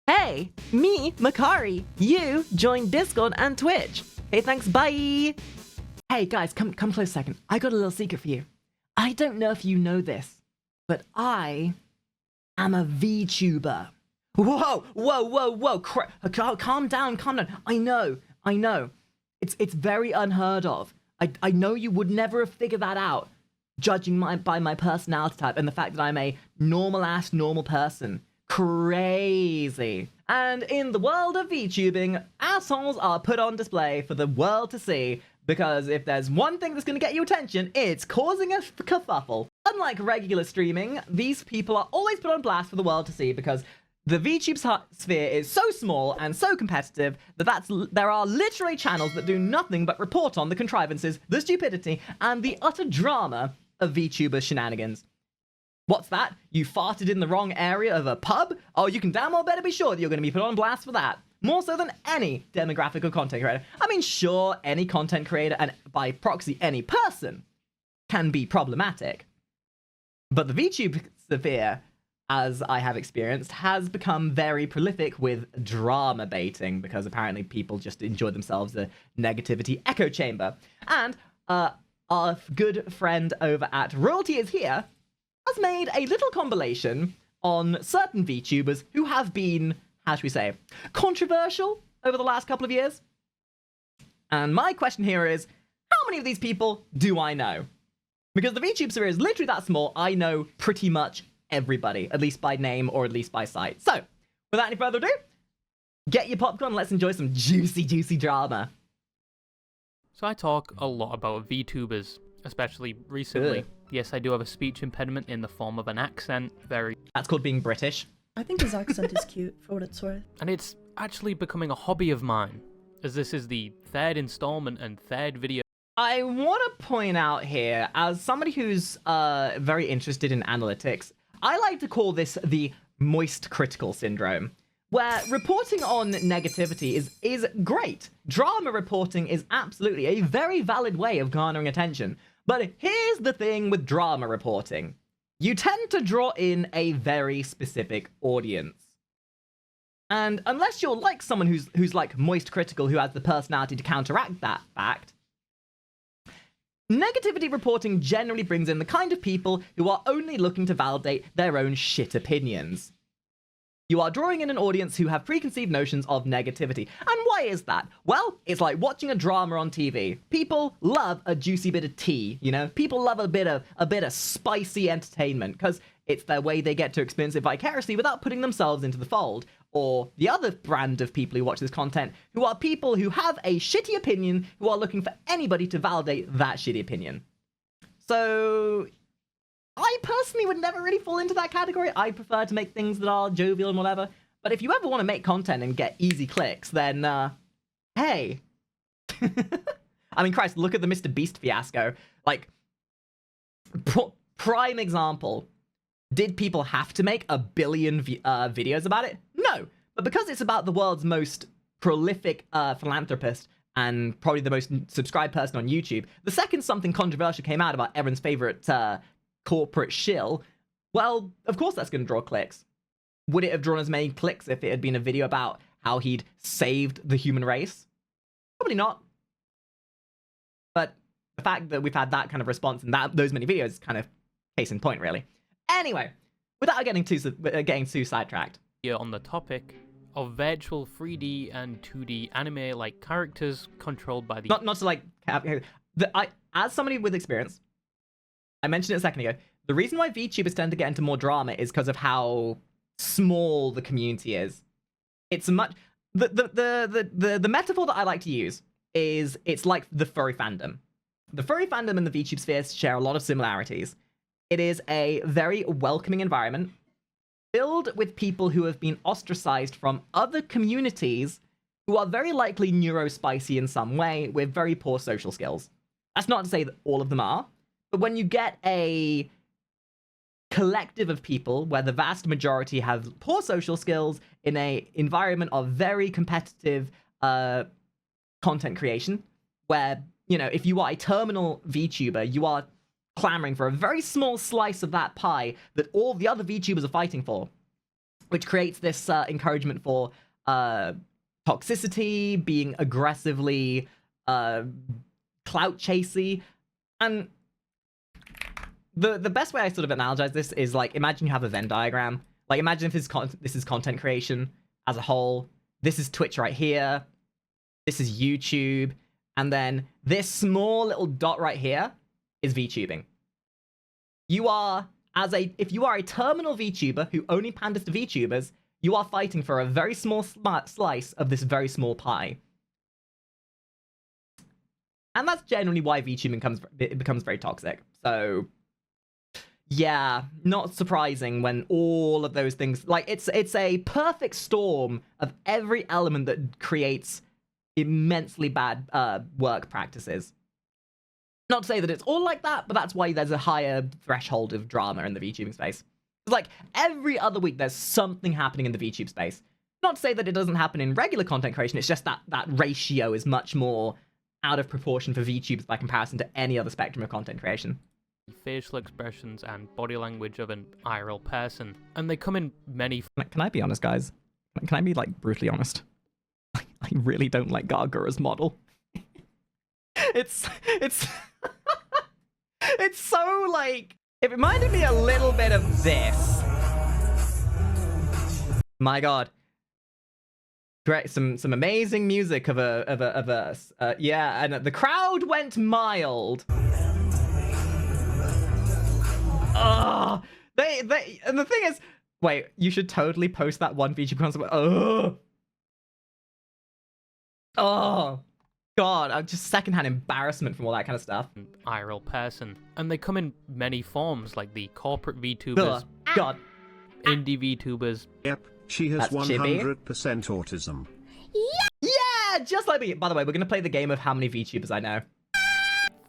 Hey, me, Makari. You joined Discord and Twitch. Hey, thanks, bye. Hey, guys, come close a second. I got a little secret for you. I don't know if you know this, but I am a VTuber. Whoa. Calm down. I know. It's very unheard of. I know you would never have figured that out, judging by my personality type and the fact that I'm a normal person. Crazy. And in the world of VTubing, assholes are put on display for the world to see, because if there's one thing that's going to get you attention, it's causing a kerfuffle. Unlike regular streaming, these people are always put on blast for the world to see, because the VTube sphere is so small and so competitive that there are literally channels that do nothing but report on the contrivances, the stupidity, and the utter drama of VTuber shenanigans. What's that? You farted in the wrong area of a pub? Oh, you can damn well better be sure that you're going to be put on blast for that. More so than any demographic or content creator. I mean, sure, any content creator, and by proxy, any person, can be problematic. But the VTube sphere, as I have experienced, has become very prolific with drama baiting, because apparently people just enjoy themselves a negativity echo chamber. And our good friend over at Royalty Is Here has made a little compilation on certain VTubers who have been, how should we say, controversial over the last couple of years. And my question here is, how many of these people do I know? Because the VTube sphere is literally that small, I know pretty much everybody, at least by name or at least by sight. So, without any further ado, get your popcorn and let's enjoy some juicy drama. So I talk a lot about VTubers, especially recently. Ugh. Yes, I do have a speech impediment in the form of an accent, That's called being British. I think his accent is cute, for what it's worth. and it's actually becoming a hobby of mine, as this is the third installment and third video. I want to point out here, as somebody who's very interested in analytics, I like to call this the moist critical syndrome, where reporting on negativity is great. Drama reporting is absolutely a very valid way of garnering attention. But here's the thing with drama reporting. You tend to draw in a very specific audience. And unless you're like someone who's like moist critical, who has the personality to counteract that fact, negativity reporting generally brings in the kind of people who are only looking to validate their own shit opinions. You are drawing in an audience who have preconceived notions of negativity. And why is that? Well, it's like watching a drama on TV. People love a juicy bit of tea, you know? People love a bit of spicy entertainment, because it's their way they get to experience it vicariously without putting themselves into the fold. Or the other brand of people who watch this content, who are people who have a shitty opinion, who are looking for anybody to validate that shitty opinion. So I personally would never really fall into that category. I prefer to make things that are jovial and whatever. But if you ever want to make content and get easy clicks, then, hey. I mean, Christ, look at the Mr. Beast fiasco. Like, prime example. Did people have to make 1 billion videos about it? No. But because it's about the world's most prolific philanthropist and probably the most subscribed person on YouTube, the second something controversial came out about everyone's favorite corporate shill, well, of course that's going to draw clicks. Would it have drawn as many clicks if it had been a video about how he'd saved the human race? Probably not. But the fact that we've had that kind of response and those many videos is kind of case in point, really. Anyway, without getting too sidetracked. Here on the topic of virtual 3D and 2D anime-like characters controlled by the... Not to like... as somebody with experience, I mentioned it a second ago, the reason why VTubers tend to get into more drama is because of how small the community is. It's much... The metaphor that I like to use is it's like the furry fandom. The furry fandom and the VTube sphere share a lot of similarities. It is a very welcoming environment, filled with people who have been ostracized from other communities who are very likely neurospicy in some way with very poor social skills. That's not to say that all of them are, but when you get a collective of people where the vast majority have poor social skills in a environment of very competitive content creation, where, you know, if you are a terminal VTuber, you are clamoring for a very small slice of that pie that all the other VTubers are fighting for. which creates this encouragement for toxicity, being aggressively clout chasey, and the best way I sort of analogize this is like, imagine you have a Venn diagram. Like, imagine if this is content creation as a whole. This is Twitch right here. This is YouTube. And then this small little dot right here is VTubing. If you are a terminal VTuber who only panders to VTubers, you are fighting for a very small slice of this very small pie. And that's generally why VTubing becomes very toxic. So yeah, not surprising when all of those things, like, it's a perfect storm of every element that creates immensely bad work practices. Not to say that it's all like that, but that's why there's a higher threshold of drama in the VTubing space. It's like every other week there's something happening in the VTube space. Not to say that it doesn't happen in regular content creation, it's just that that ratio is much more out of proportion for VTubers by comparison to any other spectrum of content creation. Facial expressions and body language of an IRL person, and they come in many. Can I be honest, guys? Can I be like brutally honest? I really don't like Gargura's model. it's it's so like, it reminded me a little bit of this. My God. Great, some amazing music of a yeah, and the crowd went mild. Oh, and the thing is, wait, you should totally post that one VTube concept. Oh, God, I'm just secondhand embarrassment from all that kind of stuff. IRL person, and they come in many forms, like the corporate VTubers, God, indie VTubers. Yep, she has 100% autism. Yeah, just like me. By the way, we're gonna play the game of how many VTubers I know.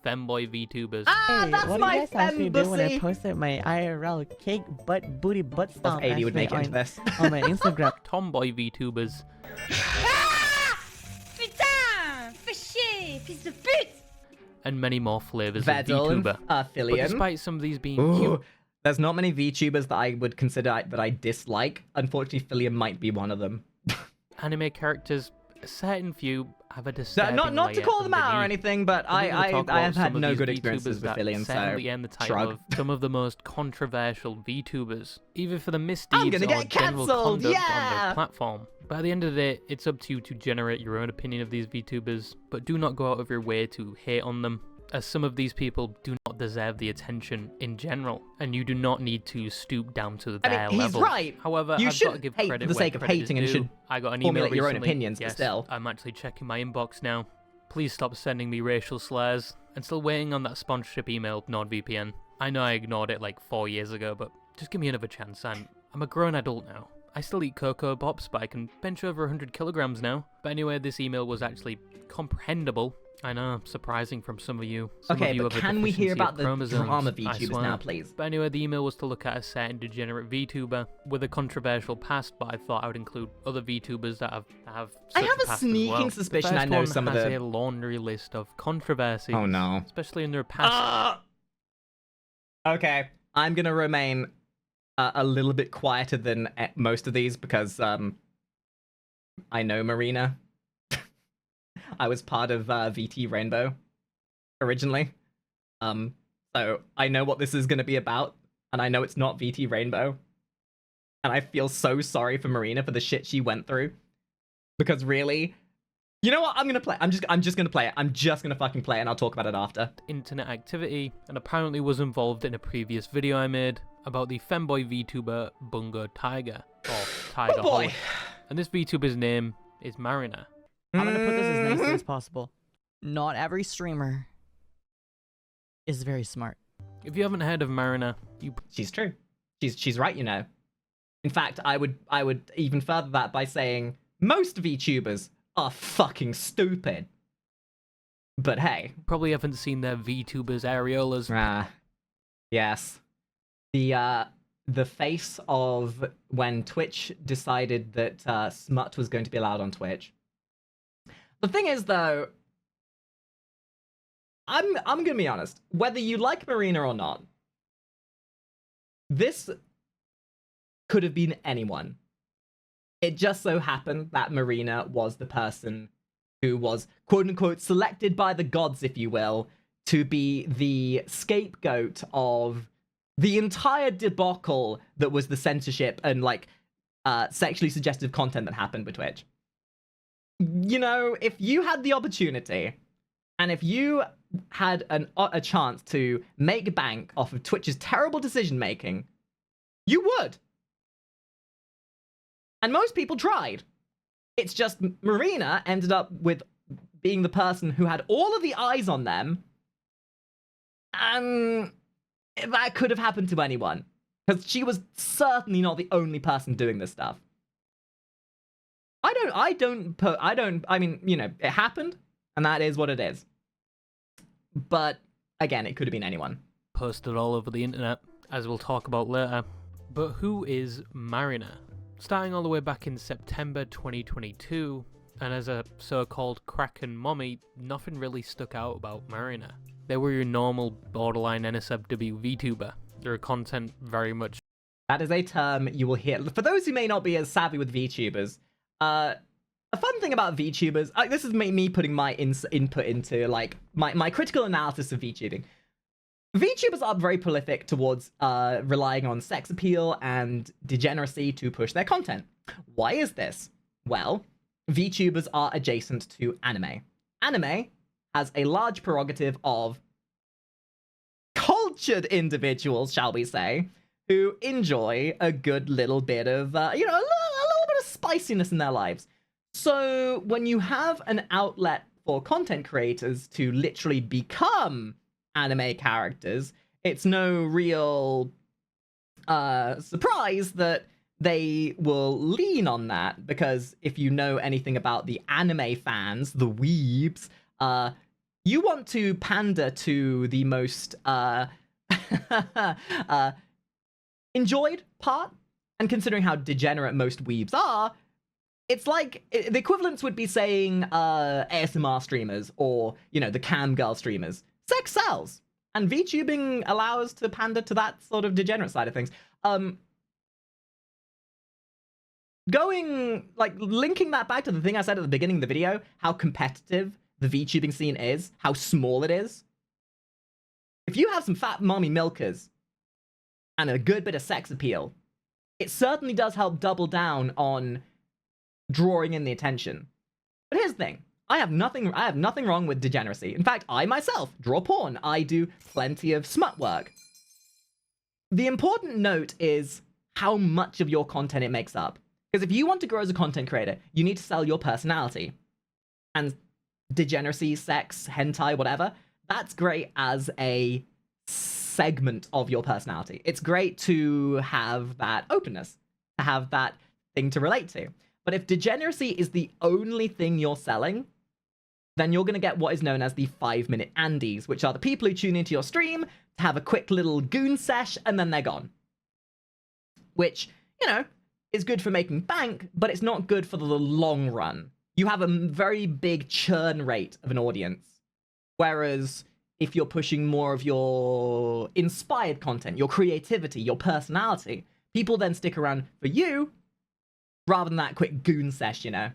Femboy VTubers. Hey, That's what my do you guys actually do when I fembussy. posted my IRL cake butt booty butt stomp? 80 would make it into this. On my Instagram. Tomboy VTubers. Putain! Fais chier, fils de pute! And many more flavors of Vedal and VTuber. But Philium. despite some of these being Ooh, cute, there's not many VTubers that I would consider that I dislike. Unfortunately, Philium might be one of them. anime characters, a certain few have a disturbing Not to layer call them out or underneath. anything, but And we're gonna I talk about have some had of no these good VTubers experiences with that Philium, certainly so end the title shrug. of some of the most controversial VTubers, either for the I'm misdeeds gonna or get general cancelled, conduct on yeah! their platform. But at the end of the day, it's up to you to generate your own opinion of these VTubers, but do not go out of your way to hate on them, as some of these people do not deserve the attention in general, and you do not need to stoop down to their he's level. right. However, You I've got to shouldn't give hate credit for the where sake of credit is hating and due. should I got an email formulate your own recently. opinions, but Yes, still. I'm actually checking my inbox now. Please stop sending me racial slurs. And still waiting on that sponsorship email, NordVPN. I know I ignored it like 4 years ago, but just give me another chance. I'm a grown adult now. I still eat Cocoa Pops, but I can bench over 100 kilograms now. But anyway, this email was actually comprehensible. I know, surprising from some of you. Some Okay, of you but have a can we hear deficiency of about the chromosomes, drama I VTubers swear. now, please? But anyway, the email was to look at a certain degenerate VTuber with a controversial past, but I thought I would include other VTubers that have I such have a past as sneaking well. suspicion the I first know one some of has the- a laundry list of controversies. Oh no. Especially in their past. Okay, I'm gonna remain a little bit quieter than most of these because I know Marina. I was part of VT Rainbow originally, so I know what this is gonna be about, and I know it's not VT Rainbow, and I feel so sorry for Marina for the shit she went through, because really, you know what? I'm gonna play. I'm just gonna play it. I'm just gonna fucking play it, and I'll talk about it after. Internet activity, and apparently was involved in a previous video I made about the femboy VTuber Bungo Taiga, or Tiger Oh boy. Hollow. And this VTuber's name is Marina. I'm gonna put this as nicely as possible. Not every streamer is very smart. If you haven't heard of Marina, you She's true. She's right, you know. In fact, I would even further that by saying most VTubers are fucking stupid. But hey. probably haven't seen their VTubers areolas. Yes. The face of when Twitch decided that smut was going to be allowed on Twitch. The thing is, though, I'm gonna be honest. Whether you like Marina or not, this could have been anyone. It just so happened that Marina was the person who was, quote-unquote, selected by the gods, if you will, to be the scapegoat of the entire debacle that was the censorship and, like, sexually suggestive content that happened with Twitch. You know, if you had the opportunity, and if you had a chance to make bank off of Twitch's terrible decision-making, you would. And most people tried. It's just Marina ended up with being the person who had all of the eyes on them, and that could have happened to anyone, because she was certainly not the only person doing this stuff. I mean, you know, it happened, and that is what it is. But, again, it could have been anyone. Posted all over the internet, as we'll talk about later. But who is Marina? Starting all the way back in September 2022, and as a so-called Kraken mommy, nothing really stuck out about Marina. They were your normal borderline NSFW VTuber. Their content very much... That is a term you will hear. For those who may not be as savvy with VTubers, a fun thing about VTubers, this is me putting my input into, like, my critical analysis of VTubing. VTubers are very prolific towards relying on sex appeal and degeneracy to push their content. Why is this? Well, VTubers are adjacent to anime. Anime has a large prerogative of cultured individuals, shall we say, who enjoy a good little bit of, you know, a little bit of spiciness in their lives. So when you have an outlet for content creators to literally become anime characters, it's no real surprise that they will lean on that, because if you know anything about the anime fans, the weebs, you want to pander to the most enjoyed part, and considering how degenerate most weebs are, it's like, the equivalence would be saying ASMR streamers, or, you know, the cam girl streamers. Sex sells, and VTubing allows to pander to that sort of degenerate side of things. Linking that back to the thing I said at the beginning of the video, how competitive the VTubing scene is, how small it is. If you have some fat mommy milkers and a good bit of sex appeal, it certainly does help double down on drawing in the attention. But here's the thing. I have nothing wrong with degeneracy. In fact, I myself draw porn. I do plenty of smut work. The important note is how much of your content it makes up. Because if you want to grow as a content creator, you need to sell your personality. And degeneracy, sex, hentai, whatever, that's great as a segment of your personality. It's great to have that openness, to have that thing to relate to. But if degeneracy is the only thing you're selling, then you're going to get what is known as the 5-minute Andes, which are the people who tune into your stream to have a quick little goon sesh, and then they're gone. Which, you know, is good for making bank, but it's not good for the long run. You have a very big churn rate of an audience. Whereas if you're pushing more of your inspired content, your creativity, your personality, people then stick around for you rather than that quick goon sesh, you know.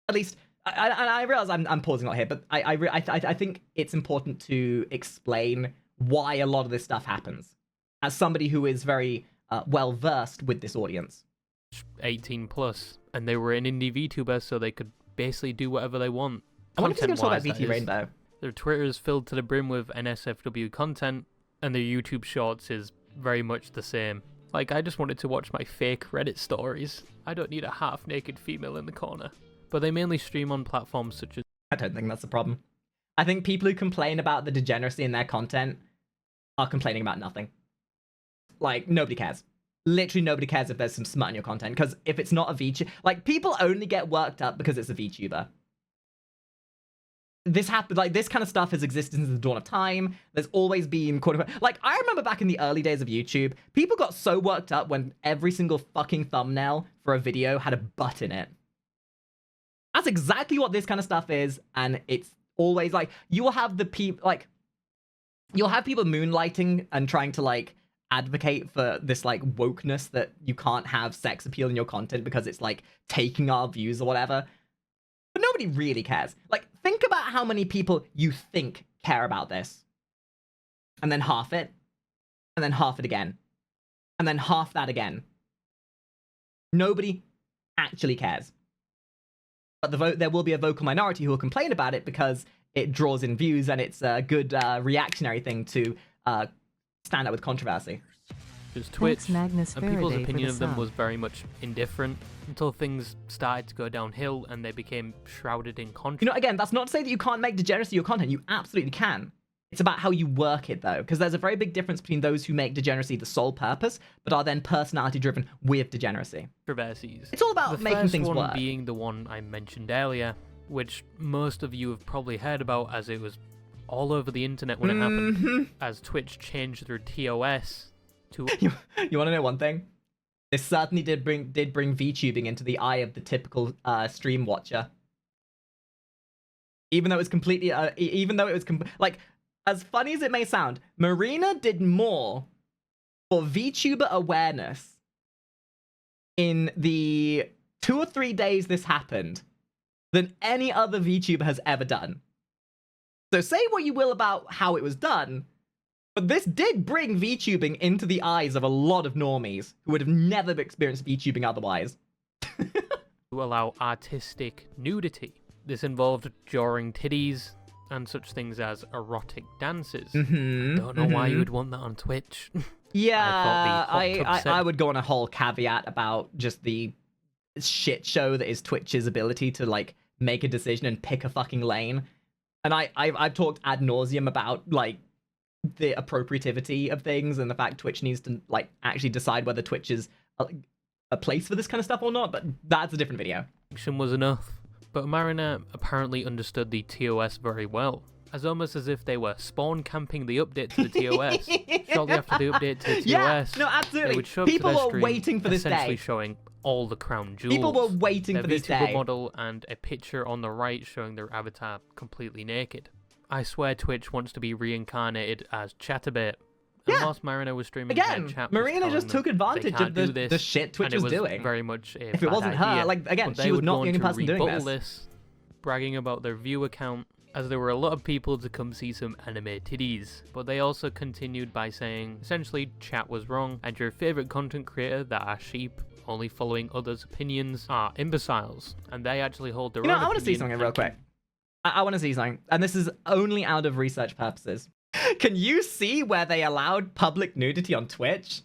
At least, I realize I'm pausing a lot here, but I think it's important to explain why a lot of this stuff happens, as somebody who is very well versed with this audience. 18 plus, and they were an indie VTuber, so they could basically do whatever they want. I wonder if he's going to talk about VT Rainbow. Their Twitter is filled to the brim with NSFW content, and their YouTube Shorts is very much the same. Like, I just wanted to watch my fake Reddit stories. I don't need a half-naked female in the corner. But they mainly stream on platforms such as... I don't think that's a problem. I think people who complain about the degeneracy in their content are complaining about nothing. Like, nobody cares. Literally nobody cares if there's some smut in your content, because if it's not a VTuber... Like, people only get worked up because it's a VTuber. This happened, like, this kind of stuff has existed since the dawn of time. There's always been, quote-unquote... Like, I remember back in the early days of YouTube, people got so worked up when every single fucking thumbnail for a video had a butt in it. That's exactly what this kind of stuff is, and it's always, like, you will have the people, like... You'll have people moonlighting and trying to, like, advocate for this like wokeness that you can't have sex appeal in your content because it's like taking our views or whatever. But nobody really cares. Like, think about how many people you think care about this. And then half it. And then half it again. And then half that again. Nobody actually cares. But there will be a vocal minority who will complain about it because it draws in views and it's a good reactionary thing to stand out with controversy. Because Twitch Magnus and people's Faraday opinion for of the them sub. was very much indifferent until things started to go downhill and they became shrouded in You controversy. know, again, that's not to say that you can't make degeneracy your content. You absolutely can. It's about how you work it, though, because there's a very big difference between those who make degeneracy the sole purpose, but are then personality-driven with degeneracy. Controversies. It's all about The making first things one work. being the one I mentioned earlier, which most of you have probably heard about as it was all over the internet when it happened, as Twitch changed their TOS to... You want to know one thing? This certainly did bring VTubing into the eye of the typical stream watcher. Even though it was completely, like, as funny as it may sound, Marina did more for VTuber awareness in the 2 or 3 days this happened than any other VTuber has ever done. So say what you will about how it was done, but this did bring VTubing into the eyes of a lot of normies who would have never experienced VTubing otherwise. to allow artistic nudity. This involved drawing titties and such things as erotic dances. Don't know why you would want that on Twitch. Yeah, I I would go on a whole caveat about just the shit show that is Twitch's ability to like make a decision and pick a fucking lane. And I've talked ad nauseum about like the appropriativity of things and the fact Twitch needs to like actually decide whether Twitch is a place for this kind of stuff or not, but that's a different video. Action was enough. But Marina apparently understood the TOS very well, as almost as if they were spawn camping the update to the TOS. Shortly after the update to the TOS, Yeah, no, they absolutely. would show up People to their were stream, waiting for this essentially day. showing all the crown jewels. People were waiting their for this VTuber day. model and a picture on the right showing their avatar completely naked. I swear Twitch wants to be reincarnated as Chatterbait. And Yeah. whilst Marina was streaming, Again, their chat was Marina telling just them took they advantage can't of do the this, shit Twitch and was it doing. very much a If it bad wasn't her, idea. like, again, But they she was would not go the on only to person doing rebuttal this. bragging about their view account, as there were a lot of people to come see some anime titties. But they also continued by saying, essentially, chat was wrong, and your favourite content creator that are sheep, only following others' opinions, are imbeciles, and they actually hold their You know, own I want to see opinion something and real quick. I want to see something, and this is only out of research purposes. Can you see where they allowed public nudity on Twitch?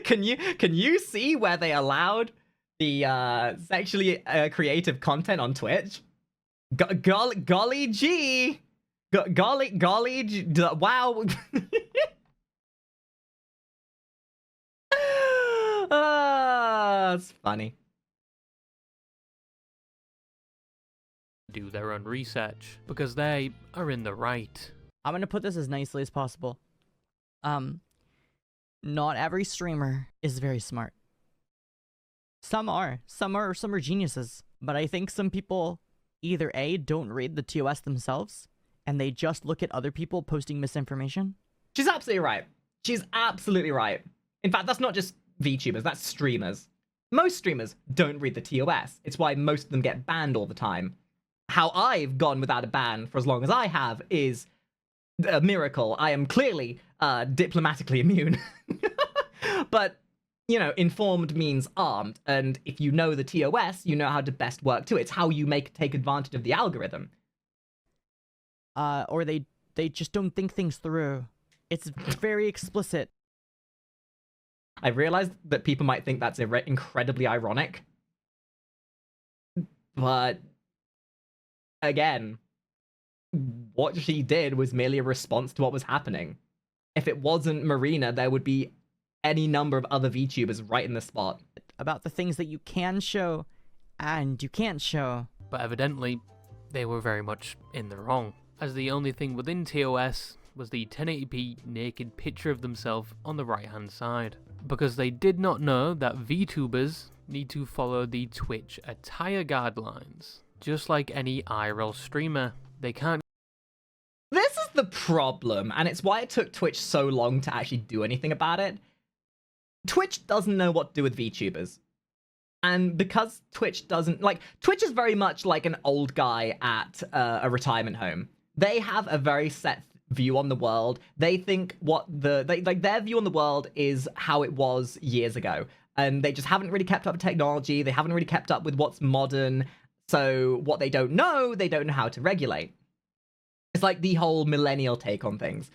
Can you see where they allowed the sexually creative content on Twitch? Golly gee, golly gee, wow. It's funny. do their own research, because they are in the right. I'm gonna put this as nicely as possible. Not every streamer is very smart. Some are geniuses. But I think some people either A, don't read the TOS themselves, and they just look at other people posting misinformation. She's absolutely right. She's absolutely right. In fact, that's not just VTubers, that's streamers. Most streamers don't read the TOS. It's why most of them get banned all the time. How I've gone without a ban for as long as I have is a miracle. I am clearly diplomatically immune. But, you know, informed means armed. And if you know the TOS, you know how to best work to it. It's how you take advantage of the algorithm. Or they just don't think things through. It's very explicit. I realized that people might think that's incredibly ironic. But, again, what she did was merely a response to what was happening. If it wasn't Marina, there would be any number of other VTubers right in the spot. About the things that you can show and you can't show. But evidently, they were very much in the wrong, as the only thing within TOS was the 1080p naked picture of themselves on the right hand side, because they did not know that VTubers need to follow the Twitch attire guidelines. Just like any IRL streamer, they can't... This is the problem, and it's why it took Twitch so long to actually do anything about it. Twitch doesn't know what to do with VTubers. And because Twitch doesn't, like, Twitch is very much like an old guy at a retirement home. They have a very set view on the world. They think their view on the world is how it was years ago. And they just haven't really kept up with technology. They haven't really kept up with what's modern. So what they don't know how to regulate. It's like the whole millennial take on things.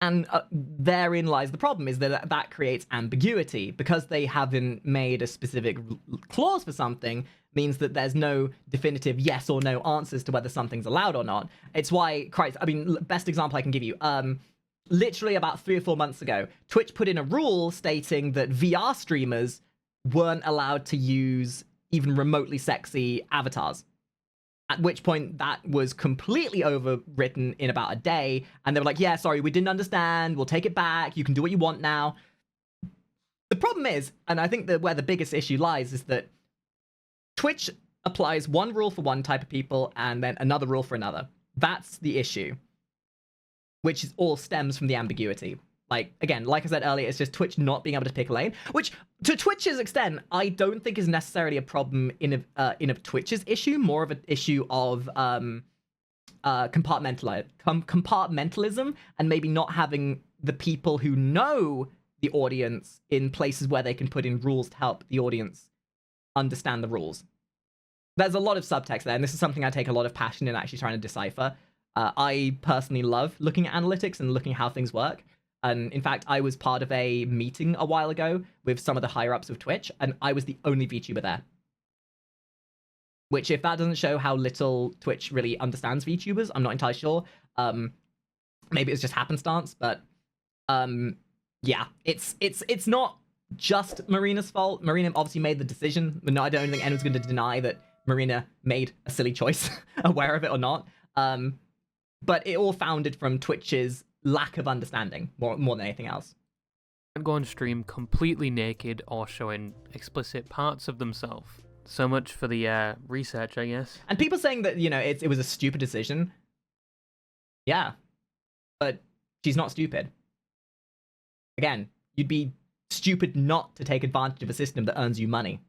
And therein lies the problem, is that creates ambiguity. Because they haven't made a specific clause for something, means that there's no definitive yes or no answers to whether something's allowed or not. It's why, best example I can give you, literally about 3 or 4 months ago, Twitch put in a rule stating that VR streamers weren't allowed to use even remotely sexy avatars. At which point that was completely overwritten in about a day, and they were like, yeah, sorry, we didn't understand, we'll take it back, you can do what you want now. The problem is, and I think that where the biggest issue lies, is that Twitch applies one rule for one type of people and then another rule for another. That's the issue, which all stems from the ambiguity. Like, again, like I said earlier, it's just Twitch not being able to pick a lane, which, to Twitch's extent, I don't think is necessarily a problem in a Twitch's issue, more of an issue of compartmentalism, and maybe not having the people who know the audience in places where they can put in rules to help the audience understand the rules. There's a lot of subtext there, and this is something I take a lot of passion in actually trying to decipher. I personally love looking at analytics and looking at how things work. And in fact, I was part of a meeting a while ago with some of the higher-ups of Twitch, and I was the only VTuber there. Which, if that doesn't show how little Twitch really understands VTubers, I'm not entirely sure. Maybe it's just happenstance, but yeah, it's not just Marina's fault. Marina obviously made the decision. No, I don't think anyone's going to deny that Marina made a silly choice, aware of it or not. But it all founded from Twitch's lack of understanding, more than anything else. And go on stream completely naked or showing explicit parts of themselves. So much for the research, I guess. And people saying that, you know, it was a stupid decision. Yeah. But she's not stupid. Again, you'd be stupid not to take advantage of a system that earns you money.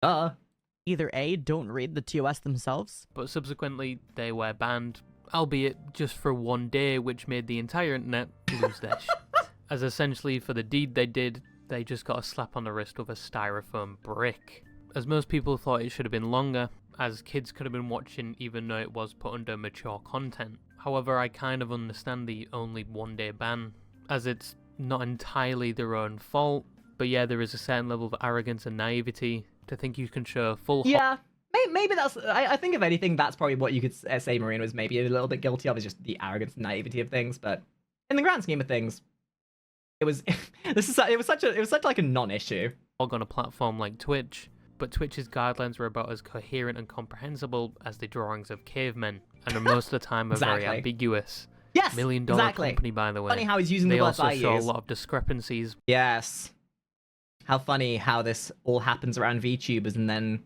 Either A, don't read the TOS themselves. But subsequently, they were banned, albeit just for one day, which made the entire internet lose their shit. As essentially for the deed they did, they just got a slap on the wrist with a styrofoam brick. As most people thought it should have been longer, as kids could have been watching even though it was put under mature content. However, I kind of understand the only one-day ban, as it's not entirely their own fault, but yeah, there is a certain level of arrogance and naivety to think you can show full... Yeah. Maybe that's... I think if anything, that's probably what you could say Marina was maybe a little bit guilty of, is just the arrogance and naivety of things. But in the grand scheme of things, it was such like a non-issue. On a platform like Twitch, but Twitch's guidelines were about as coherent and comprehensible as the drawings of cavemen, and are most of the time very ambiguous. Yes, $1 million company, by the way. Funny how he's using they the words also I show use. a lot of discrepancies. Yes. How funny how this all happens around VTubers, and then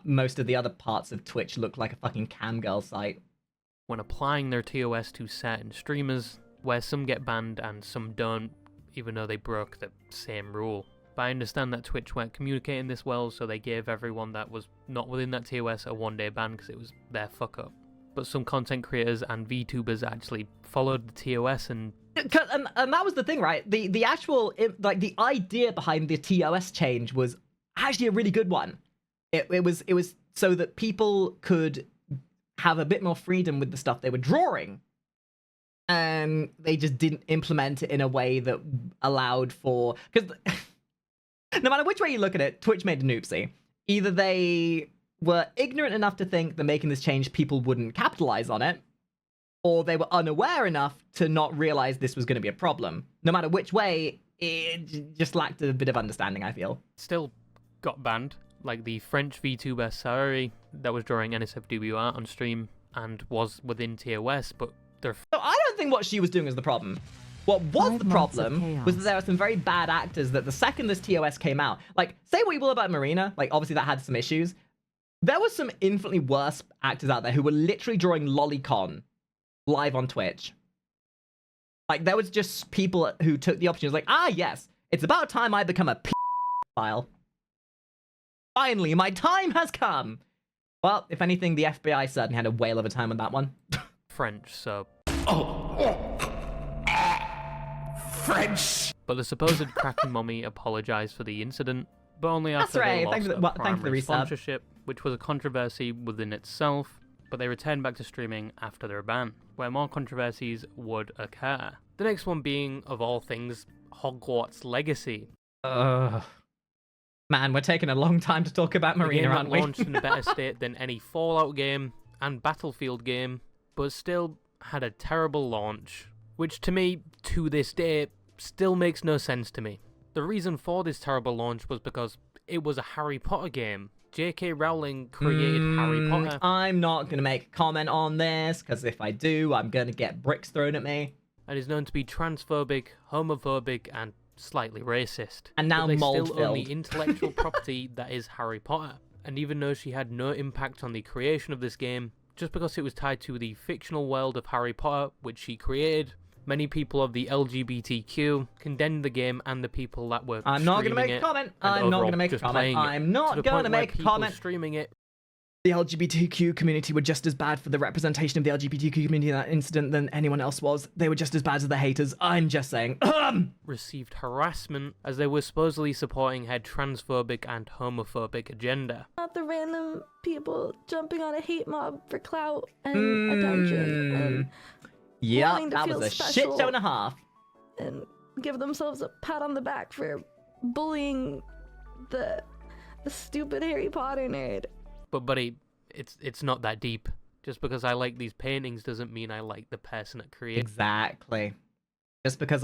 most of the other parts of Twitch look like a fucking camgirl site. When applying their TOS to certain streamers, where some get banned and some don't, even though they broke the same rule. But I understand that Twitch weren't communicating this well, so they gave everyone that was not within that TOS a one-day ban because it was their fuck-up. But some content creators and VTubers actually followed the TOS and that was the thing, right? The actual, like, the idea behind the TOS change was actually a really good one. It was so that people could have a bit more freedom with the stuff they were drawing. And they just didn't implement it in a way that allowed for... Because no matter which way you look at it, Twitch made an oopsie. Either they were ignorant enough to think that making this change people wouldn't capitalize on it, or they were unaware enough to not realize this was going to be a problem. No matter which way, it just lacked a bit of understanding, I feel. Still got banned. Like the French VTuber Sarari that was drawing NSFW art on stream and was within TOS, but they're... So I don't think what she was doing was the problem. What was the problem was that there were some very bad actors that the second this TOS came out, like, say what you will about Marina, like, obviously that had some issues. There were some infinitely worse actors out there who were literally drawing lolicon live on Twitch. Like, there was just people who took the opportunity, like, ah, yes, it's about time I become a file. Finally, my time has come. Well, if anything, the FBI certainly had a whale of a time on that one. French, so... French! But the supposed Kraken mommy apologised for the incident, but only after they lost a primary sponsorship, which was a controversy within itself, but they returned back to streaming after their ban, where more controversies would occur. The next one being, of all things, Hogwarts Legacy. Man, we're taking a long time to talk about Marina, aren't we? Launched in a better state than any Fallout game and Battlefield game, but still had a terrible launch, which to me, to this day, still makes no sense to me. The reason for this terrible launch was because it was a Harry Potter game. J.K. Rowling created Harry Potter. I'm not going to make a comment on this, because if I do, I'm going to get bricks thrown at me. And is known to be transphobic, homophobic, and slightly racist. And now but they mold still own the intellectual property that is Harry Potter. And even though she had no impact on the creation of this game, just because it was tied to the fictional world of Harry Potter, which she created, many people of the LGBTQ condemned the game and the people that were I'm not going to make a comment. I'm not going to make a comment. I'm not going to make a comment. Streaming it. The LGBTQ community were just as bad for the representation of the LGBTQ community in that incident than anyone else was. They were just as bad as the haters. I'm just saying. Received harassment as they were supposedly supporting her transphobic and homophobic agenda. Not the random people jumping on a hate mob for clout and attention and yeah, that was a shit show and a half. And give themselves a pat on the back for bullying the stupid Harry Potter nerd. But buddy, it's not that deep. Just because I like these paintings doesn't mean I like the person that created. Exactly. Just because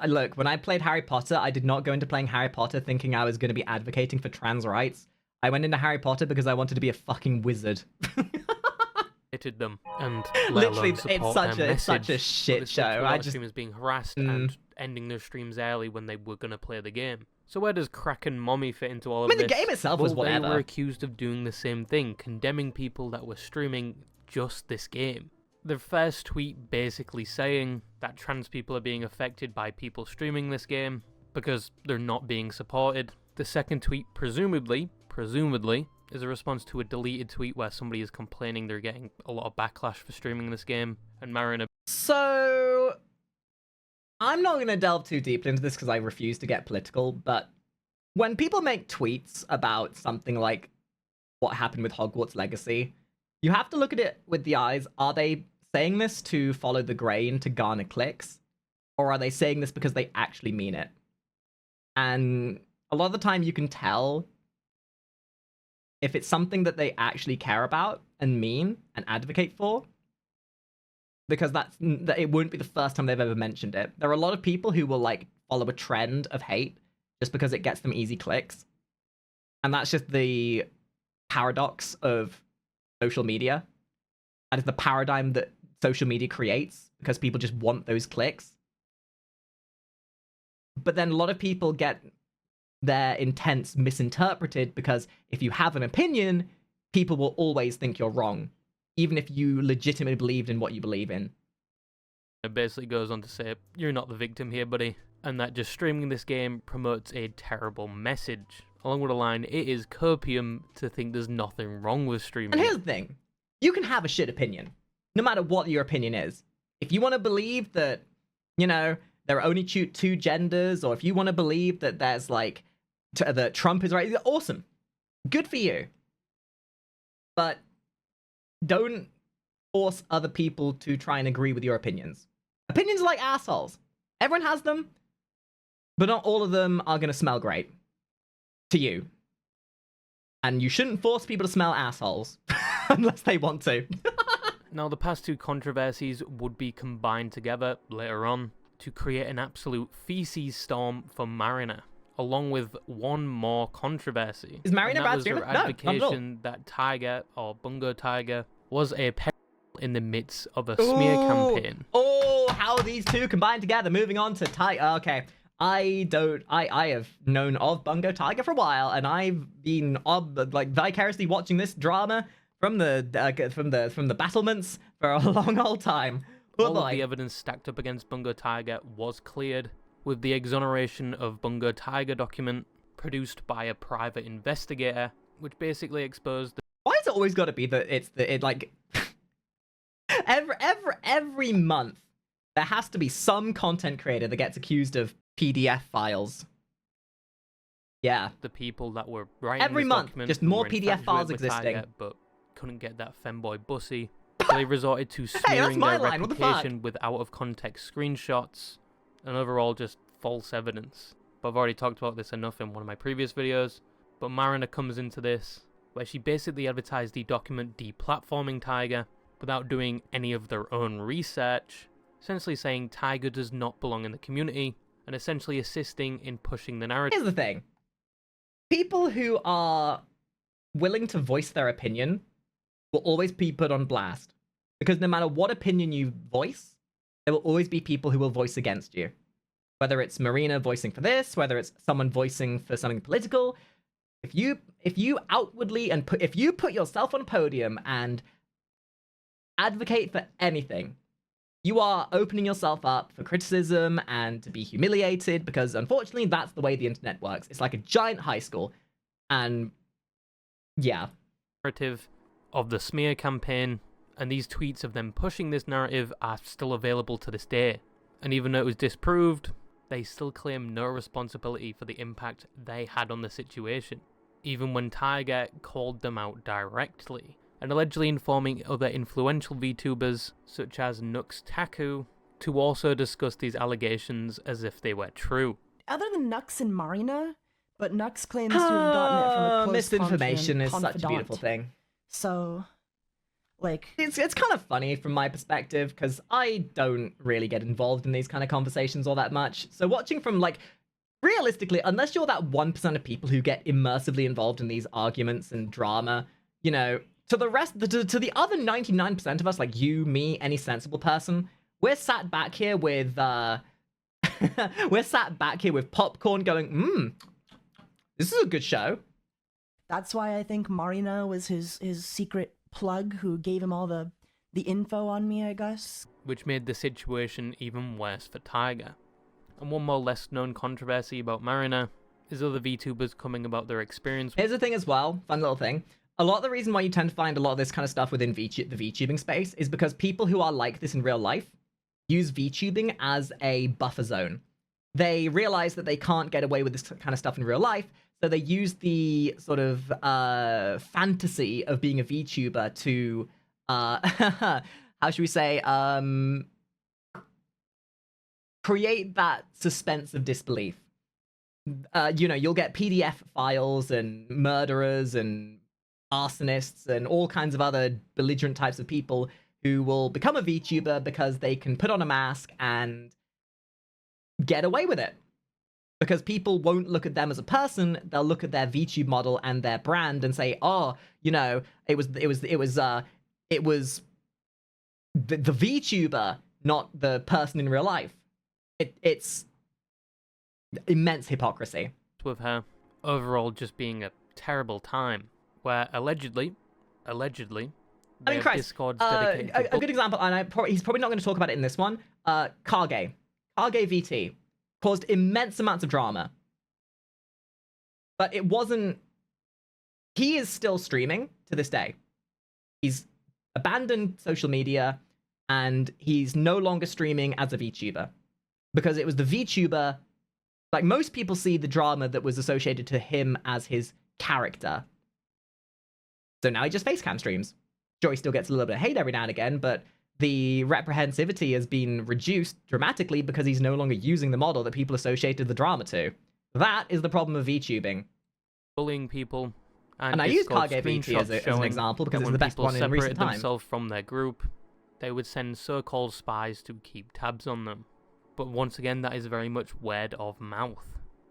look, when I played Harry Potter, I did not go into playing Harry Potter thinking I was going to be advocating for trans rights. I went into Harry Potter because I wanted to be a fucking wizard. Them and literally, it's such a shit show. I just streamers being harassed and ending their streams early when they were gonna play the game. So where does Kraken mommy fit into all of this? The game itself was whatever. They were accused of doing the same thing, condemning people that were streaming just this game. Their first tweet basically saying that trans people are being affected by people streaming this game because they're not being supported. The second tweet, presumably, is a response to a deleted tweet where somebody is complaining they're getting a lot of backlash for streaming this game, and Marina... So, I'm not going to delve too deep into this because I refuse to get political, but when people make tweets about something like what happened with Hogwarts Legacy, you have to look at it with the eyes, are they saying this to follow the grain to garner clicks, or are they saying this because they actually mean it? And a lot of the time you can tell if it's something that they actually care about and mean and advocate for, because that it won't be the first time they've ever mentioned it. There are a lot of people who will like follow a trend of hate just because it gets them easy clicks. And that's just the paradox of social media. That is the paradigm that social media creates because people just want those clicks. But then a lot of people get their intents misinterpreted because if you have an opinion, people will always think you're wrong, even if you legitimately believed in what you believe in. It basically goes on to say, you're not the victim here, buddy, and that just streaming this game promotes a terrible message. Along with the line, it is copium to think there's nothing wrong with streaming. And here's the thing, you can have a shit opinion, no matter what your opinion is. If you want to believe that, you know, there are only two genders, or if you want to believe that there's like, that Trump is right, awesome. Good for you. But don't force other people to try and agree with your opinions. Opinions are like assholes. Everyone has them, but not all of them are going to smell great to you. And you shouldn't force people to smell assholes unless they want to. Now, the past two controversies would be combined together later on to create an absolute feces storm for Marina, along with one more controversy. Is Marina a bad streamer? No, advocation that Taiga, or Bungo Taiga, was a pedophile in the midst of a smear campaign. Oh, how these two combined together. Moving on to Taiga. Okay. I have known of Bungo Taiga for a while, and I've been like vicariously watching this drama from the battlements for a long old time. All of the evidence stacked up against Bungo Taiga was cleared, with the exoneration of Bungo Taiga document produced by a private investigator, which basically exposed the Why has it always got to be that every month there has to be some content creator that gets accused of PDF files? Yeah. the people that were writing Every this month, document just who more were PDF infatuated files with existing. Taiga, but couldn't get that femboy bussy. So they resorted to that's smearing my their line, what the reputation with out-of-context screenshots and overall just false evidence. But I've already talked about this enough in one of my previous videos. But Marina comes into this, where she basically advertised the document deplatforming Taiga without doing any of their own research, essentially saying Taiga does not belong in the community, and essentially assisting in pushing the narrative. Here's the thing. People who are willing to voice their opinion will always be put on blast. Because no matter what opinion you voice, there will always be people who will voice against you. Whether it's Marina voicing for this, whether it's someone voicing for something political, if you outwardly and if you put yourself on a podium and advocate for anything, you are opening yourself up for criticism and to be humiliated, because unfortunately that's the way the internet works. It's like a giant high school. And yeah. Narrative of the smear campaign, and these tweets of them pushing this narrative are still available to this day. And even though it was disproved, they still claim no responsibility for the impact they had on the situation, even when Taiga called them out directly, and allegedly informing other influential VTubers, such as Nux Taku, to also discuss these allegations as if they were true. Other than Nux and Marina, but Nux claims to have gotten it from a close misinformation is confidant. such a beautiful thing. So, like... It's kind of funny from my perspective, because I don't really get involved in these kind of conversations all that much. So watching from, like, realistically, unless you're that 1% of people who get immersively involved in these arguments and drama, you know, to the rest, to the other 99% of us, like you, me, any sensible person, we're sat back here with, popcorn going, this is a good show. That's why I think Marina was his secret plug who gave him all the info on me, I guess. Which made the situation even worse for Taiga. And one more less known controversy about Marina is other VTubers coming about their experience. Here's the thing as well, fun little thing. A lot of the reason why you tend to find a lot of this kind of stuff within the VTubing space is because people who are like this in real life use VTubing as a buffer zone. They realize that they can't get away with this kind of stuff in real life, so they use the sort of fantasy of being a VTuber to, how should we say, create that suspense of disbelief. You know, you'll get PDF files and murderers and arsonists and all kinds of other belligerent types of people who will become a VTuber because they can put on a mask and get away with it. Because people won't look at them as a person, they'll look at their VTube model and their brand and say, oh, you know, it was the VTuber, not the person in real life. It's immense hypocrisy. With her overall just being a terrible time, where allegedly, I mean, their Christ, Discord's dedicated to a good example, and he's probably not going to talk about it in this one. Kage VT caused immense amounts of drama, but it wasn't. He is still streaming to this day. He's abandoned social media, and he's no longer streaming as a VTuber because it was the VTuber. Like, most people see the drama that was associated to him as his character. So now he just facecam streams. Sure, he still gets a little bit of hate every now and again, but the reprehensivity has been reduced dramatically because he's no longer using the model that people associated the drama to. That is the problem of VTubing. bullying people. And I use Kage VT as an example because it's the best one in recent time. Themselves from their group, they would send so-called spies to keep tabs on them. But once again, that is very much word of mouth.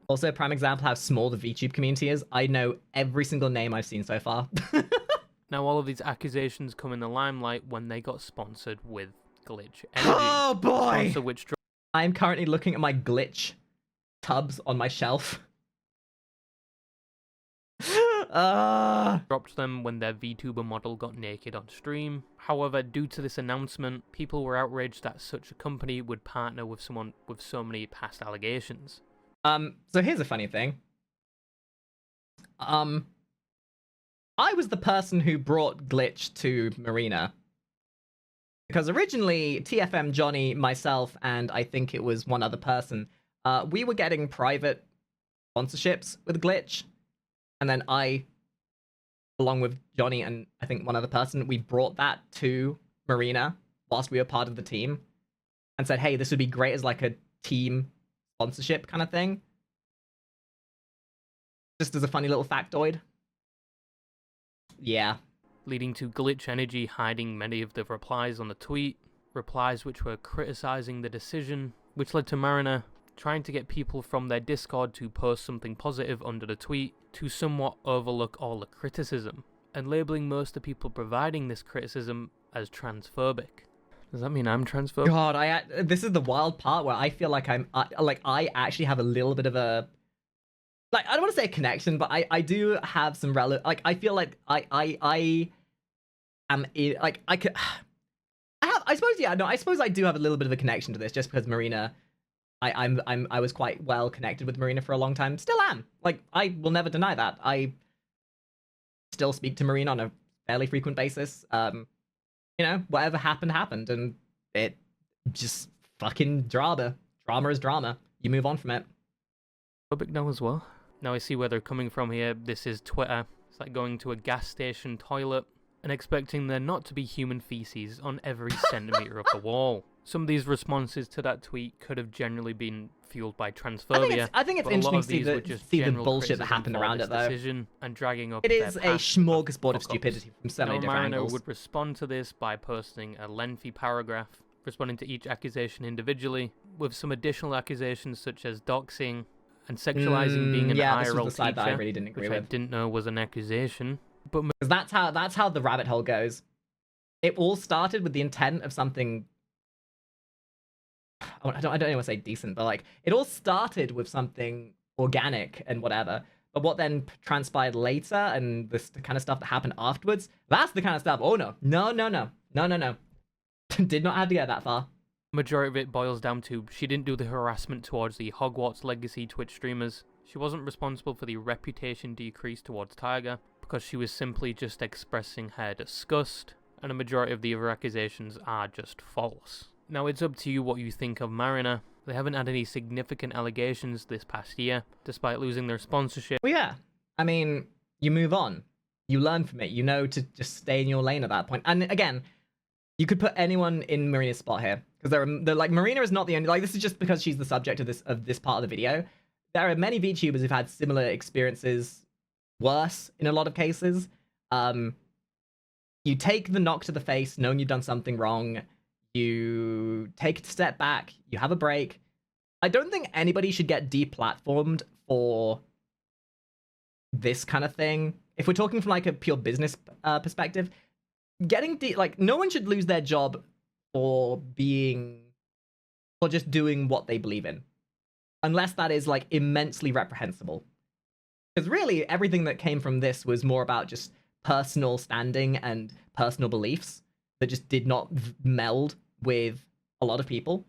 Also, a prime example how small the VTube community is. I know every single name I've seen so far. Now, all of these accusations come in the limelight when they got sponsored with Glitch Energy. Oh boy! Sponsor which I'm currently looking at my Glitch tubs on my shelf. dropped them when their VTuber model got naked on stream. However, due to this announcement, people were outraged that such a company would partner with someone with so many past allegations. So here's a funny thing. I was the person who brought Glitch to Marina. Because originally, TFM Johnny, myself, and I think it was one other person, we were getting private sponsorships with Glitch. And then I, along with Johnny and I think one other person, we brought that to Marina whilst we were part of the team. And said, hey, this would be great as like a team sponsorship kind of thing. Just as a funny little factoid. Yeah. Leading to Glitch Energy hiding many of the replies on the tweet, replies which were criticizing the decision, which led to Marina trying to get people from their Discord to post something positive under the tweet to somewhat overlook all the criticism, and labeling most of the people providing this criticism as transphobic. Does that mean I'm transphobic? God, this is the wild part where I feel like I actually have a little bit of a, like, I don't want to say a connection, but I do have some I feel like I am like I suppose I do have a little bit of a connection to this just because Marina, I was quite well connected with Marina for a long time. Still am. Like, I will never deny that. I still speak to Marina on a fairly frequent basis. You know, whatever happened, and it just fucking drama. Drama is drama. You move on from it. Phobic now as well. Now I see where they're coming from here. This is Twitter. It's like going to a gas station toilet and expecting there not to be human feces on every centimetre of the wall. Some of these responses to that tweet could have generally been fueled by transphobia. I think it's interesting to see the bullshit that happened around it, though. And dragging up it is a smorgasbord of stupidity from so many different Marina angles. Would respond to this by posting a lengthy paragraph, responding to each accusation individually, with some additional accusations such as doxing and sexualizing being an IRL this was the side teacher, that I really didn't agree which with. I didn't know was an accusation. But Because that's how the rabbit hole goes. It all started with the intent of something. I don't want to say decent, but like it all started with something organic and whatever. But what then transpired later and the kind of stuff that happened afterwards, that's the kind of stuff. Oh no. Did not have to get that far. Majority of it boils down to she didn't do the harassment towards the Hogwarts Legacy Twitch streamers. She wasn't responsible for the reputation decrease towards Taiga because she was simply just expressing her disgust, and a majority of the other accusations are just false. Now it's up to you what you think of Marina. They haven't had any significant allegations this past year, despite losing their sponsorship. Well, yeah. I mean, you move on. You learn from it. You know to just stay in your lane at that point. And again, you could put anyone in Marina's spot here. Because they're like, Marina is not the only, like, this is just because she's the subject of this part of the video. There are many VTubers who've had similar experiences, worse in a lot of cases. You take the knock to the face, knowing you've done something wrong. You take a step back, you have a break. I don't think anybody should get deplatformed for this kind of thing. If we're talking from like a pure business perspective, no one should lose their job for just doing what they believe in, unless that is like immensely reprehensible. Because really, everything that came from this was more about just personal standing and personal beliefs that just did not meld with a lot of people.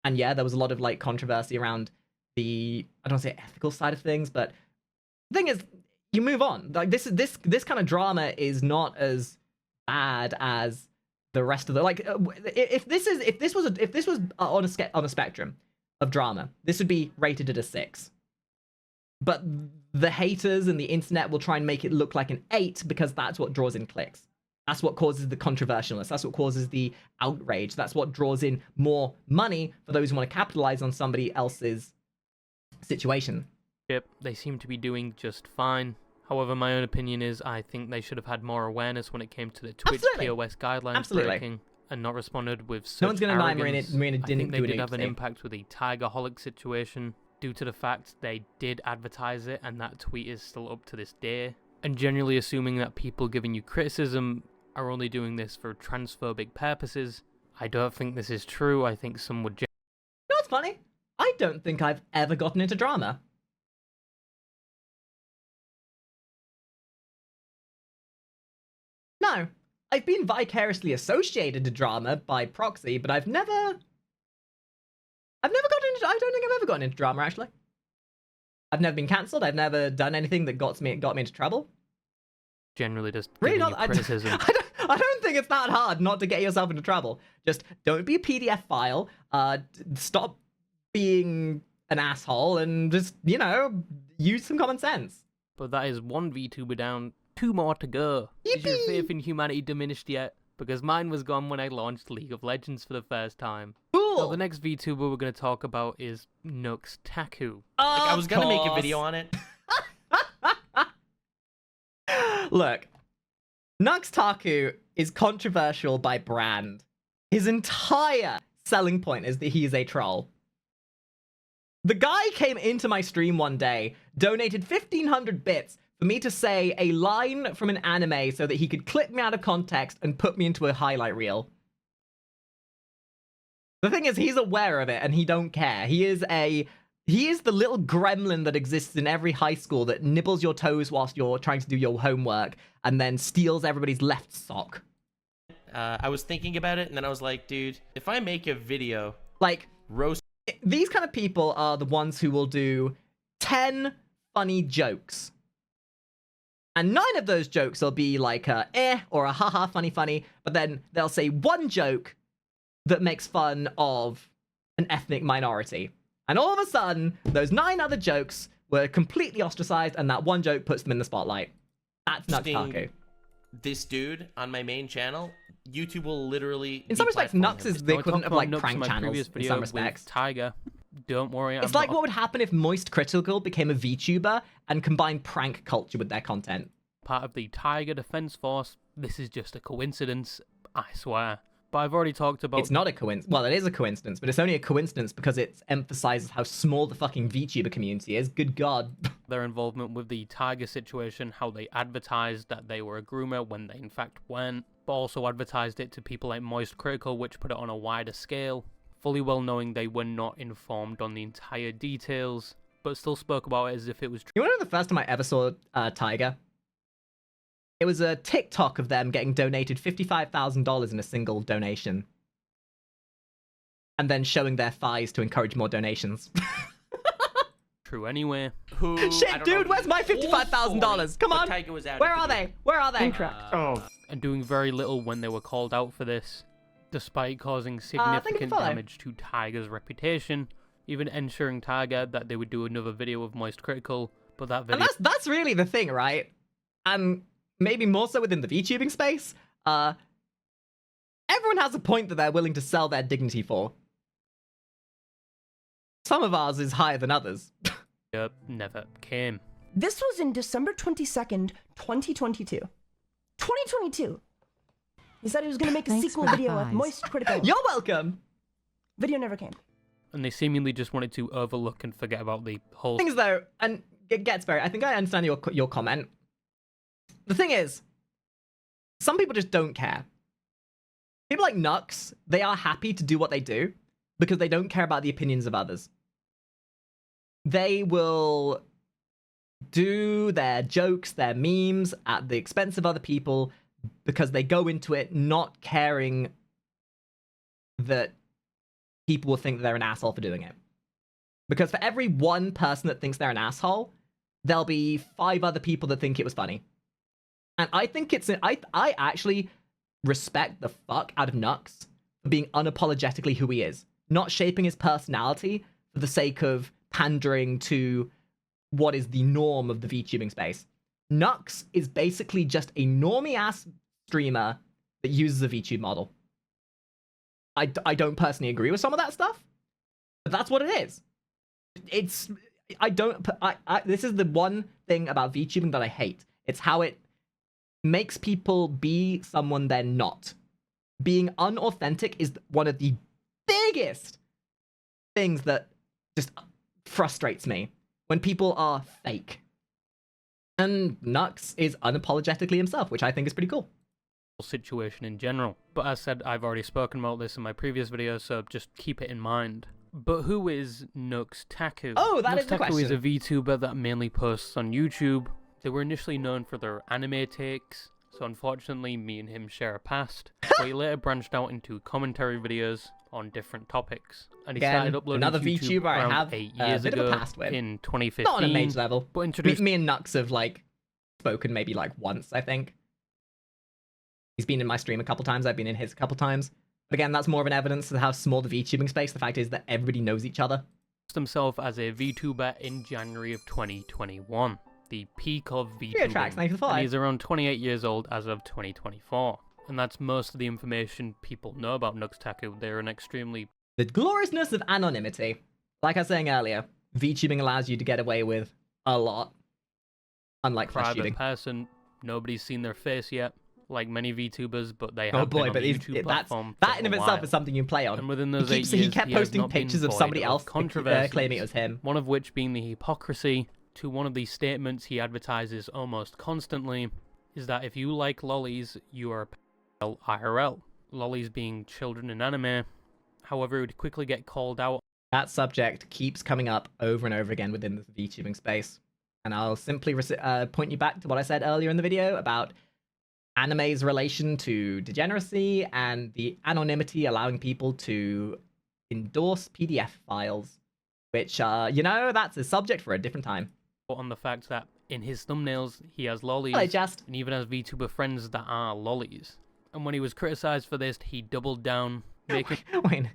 And yeah, there was a lot of like controversy around the, I don't want to say ethical side of things, but the thing is, you move on. Like this kind of drama is not as bad as the rest of the, like, if this was on a spectrum of drama, this would be rated at a 6. But the haters and the internet will try and make it look like an 8 because that's what draws in clicks. That's what causes the controversialness. That's what causes the outrage. That's what draws in more money for those who want to capitalize on somebody else's situation. They seem to be doing just fine. However, my own opinion is I think they should have had more awareness when it came to the Twitch POS guidelines breaking and not responded with such No one's going to deny arrogance. Marina didn't I think they do did have an anything. impact with the Tigerholic situation due to the fact they did advertise it and that tweet is still up to this day. And generally assuming that people giving you criticism are only doing this for transphobic purposes, I don't think this is true. I think some would... You know what's funny? I don't think I've ever gotten into drama. I've been vicariously associated to drama by proxy, but I've never gotten into, I don't think I've ever gotten into drama, actually. I've never been cancelled. I've never done anything that got me into trouble. Generally just Really giving not. you criticism. I don't think it's that hard not to get yourself into trouble. Just don't be a PDF file. Stop being an asshole and just, you know, use some common sense. But that is one VTuber down, 2 more to go. Is your Yippee! faith in humanity diminished yet? Because mine was gone when I launched League of Legends for the first time. Cool. So the next VTuber we're going to talk about is Nux Taku. I was gonna make a course. video on it. Look, Nux Taku is controversial by brand. His entire selling point is that he is a troll. The guy came into my stream one day, donated 1,500 bits for me to say a line from an anime so that he could clip me out of context and put me into a highlight reel. The thing is, he's aware of it and he don't care. He is the little gremlin that exists in every high school that nibbles your toes whilst you're trying to do your homework and then steals everybody's left sock. I was thinking about it, and then I was like, dude, if I make a video Like, roast these kind of people are the ones who will do 10 funny jokes. And 9 of those jokes will be like a or a haha funny, but then they'll say one joke that makes fun of an ethnic minority. And all of a sudden, those 9 other jokes were completely ostracized, and that one joke puts them in the spotlight. That's Nux Taku. this dude on my main channel, YouTube will literally. In some respects, Nux is the equivalent of like prank channels. In some respects, Taiga. Don't worry. It's like what would happen if Moist Critical became a VTuber and combined prank culture with their content. Part of the Taiga Defense Force. This is just a coincidence, I swear. But I've already talked about... It's not a coincidence. Well, it is a coincidence, but it's only a coincidence because it emphasizes how small the fucking VTuber community is. Good God. their involvement with the Taiga situation, how they advertised that they were a groomer when they in fact weren't, but also advertised it to people like Moist Critical, which put it on a wider scale, fully well knowing they were not informed on the entire details, but still spoke about it as if it was true. You want to know the first time I ever saw Taiga? It was a TikTok of them getting donated $55,000 in a single donation. And then showing their thighs to encourage more donations. True anyway. Shit, dude, where's my $55,000? Come on! Where are they? Where are they? Incorrect. And doing very little when they were called out for this, despite causing significant damage to Taiga's reputation, even ensuring Taiga that they would do another video of Moist Critical, but that video... And that's really the thing, right? And maybe more so within the VTubing space, everyone has a point that they're willing to sell their dignity for. Some of ours is higher than others. never came. This was in December 22nd, 2022. 2022. He said he was going to make a Thanks sequel for the video of thighs. Moist Critical. You're welcome! Video never came. And they seemingly just wanted to overlook and forget about the whole... Things though, and it gets very... I think I understand your comment. The thing is, some people just don't care. People like Nux, they are happy to do what they do because they don't care about the opinions of others. They will do their jokes, their memes at the expense of other people because they go into it not caring that people will think that they're an asshole for doing it. Because for every one person that thinks they're an asshole, there'll be 5 other people that think it was funny. And I think it's... I actually respect the fuck out of Nux for being unapologetically who he is. Not shaping his personality for the sake of pandering to what is the norm of the VTubing space. Nux is basically just a normie-ass streamer that uses a VTube model. I don't personally agree with some of that stuff, but that's what it is. It's... this is the one thing about VTubing that I hate. It's how it makes people be someone they're not. Being unauthentic is one of the biggest things that just frustrates me when people are fake. And Nux is unapologetically himself, which I think is pretty cool. Situation in general. But as said, I've already spoken about this in my previous video, so just keep it in mind. But who is Nux Taku? Oh, that is the Nux Taku is a question. VTuber that mainly posts on YouTube. They were initially known for their anime takes, so unfortunately me and him share a past, but he later branched out into commentary videos on different topics. And he Again, started uploading another to YouTube VTuber I around have 8 a years bit of a ago past with. in 2015. Not on a major level. But introduced Me and Nux have, like, spoken maybe, like, once, I think. He's been in my stream a couple times, I've been in his a couple times. But again, that's more of an evidence of how small the VTubing space, the fact is that everybody knows each other. himself as a VTuber in January of 2021. The peak of VTubing. Tracks, thank you for the follow. And he's around 28 years old as of 2024. And that's most of the information people know about Nux Taku. They're an extremely... The gloriousness of anonymity. Like I was saying earlier, VTubing allows you to get away with a lot. Unlike flesh private shooting. person. Nobody's seen their face yet, like many VTubers, but they have Oh boy, been on but the he's, YouTube that's, platform that for in of a itself while. is something you play on. And within those 8 years, He kept he has posting not been pictures of void somebody else controversies, claiming it was him. One of which being the hypocrisy to one of the statements he advertises almost constantly is that if you like lollies, you are IRL. Lollies being children in anime. However, it would quickly get called out. That subject keeps coming up over and over again within the VTubing space. And I'll simply point you back to what I said earlier in the video about anime's relation to degeneracy and the anonymity allowing people to endorse PDF files, which, you know, that's a subject for a different time. On the fact that in his thumbnails he has lollies, Hello, Just. and even has VTuber friends that are lollies. And when he was criticized for this, he doubled down, making... Wait,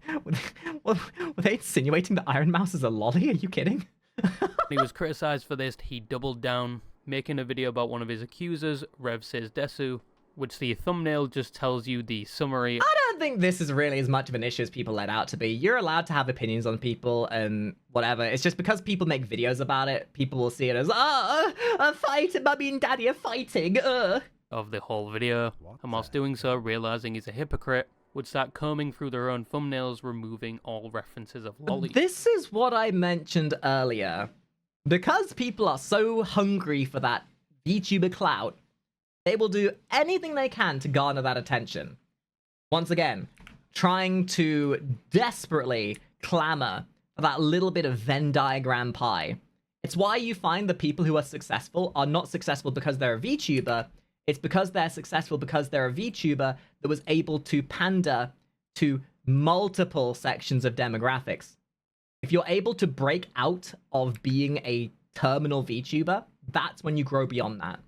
were they insinuating that Iron Mouse is a lolly? Are you kidding? When he was criticized for this, he doubled down, making a video about one of his accusers, Rev Says Desu, which the thumbnail just tells you the summary. I don't think this is really as much of an issue as people let out to be. You're allowed to have opinions on people and whatever. It's just because people make videos about it, people will see it as, a fight, Mummy and Daddy are fighting, of the whole video, and whilst doing so, realizing he's a hypocrite, would start combing through their own thumbnails, removing all references of lollies. This is what I mentioned earlier. Because people are so hungry for that VTuber clout, they will do anything they can to garner that attention. Once again, trying to desperately clamor for that little bit of Venn diagram pie. It's why you find the people who are successful are not successful because they're a VTuber. It's because they're successful because they're a VTuber that was able to pander to multiple sections of demographics. If you're able to break out of being a terminal VTuber, that's when you grow beyond that.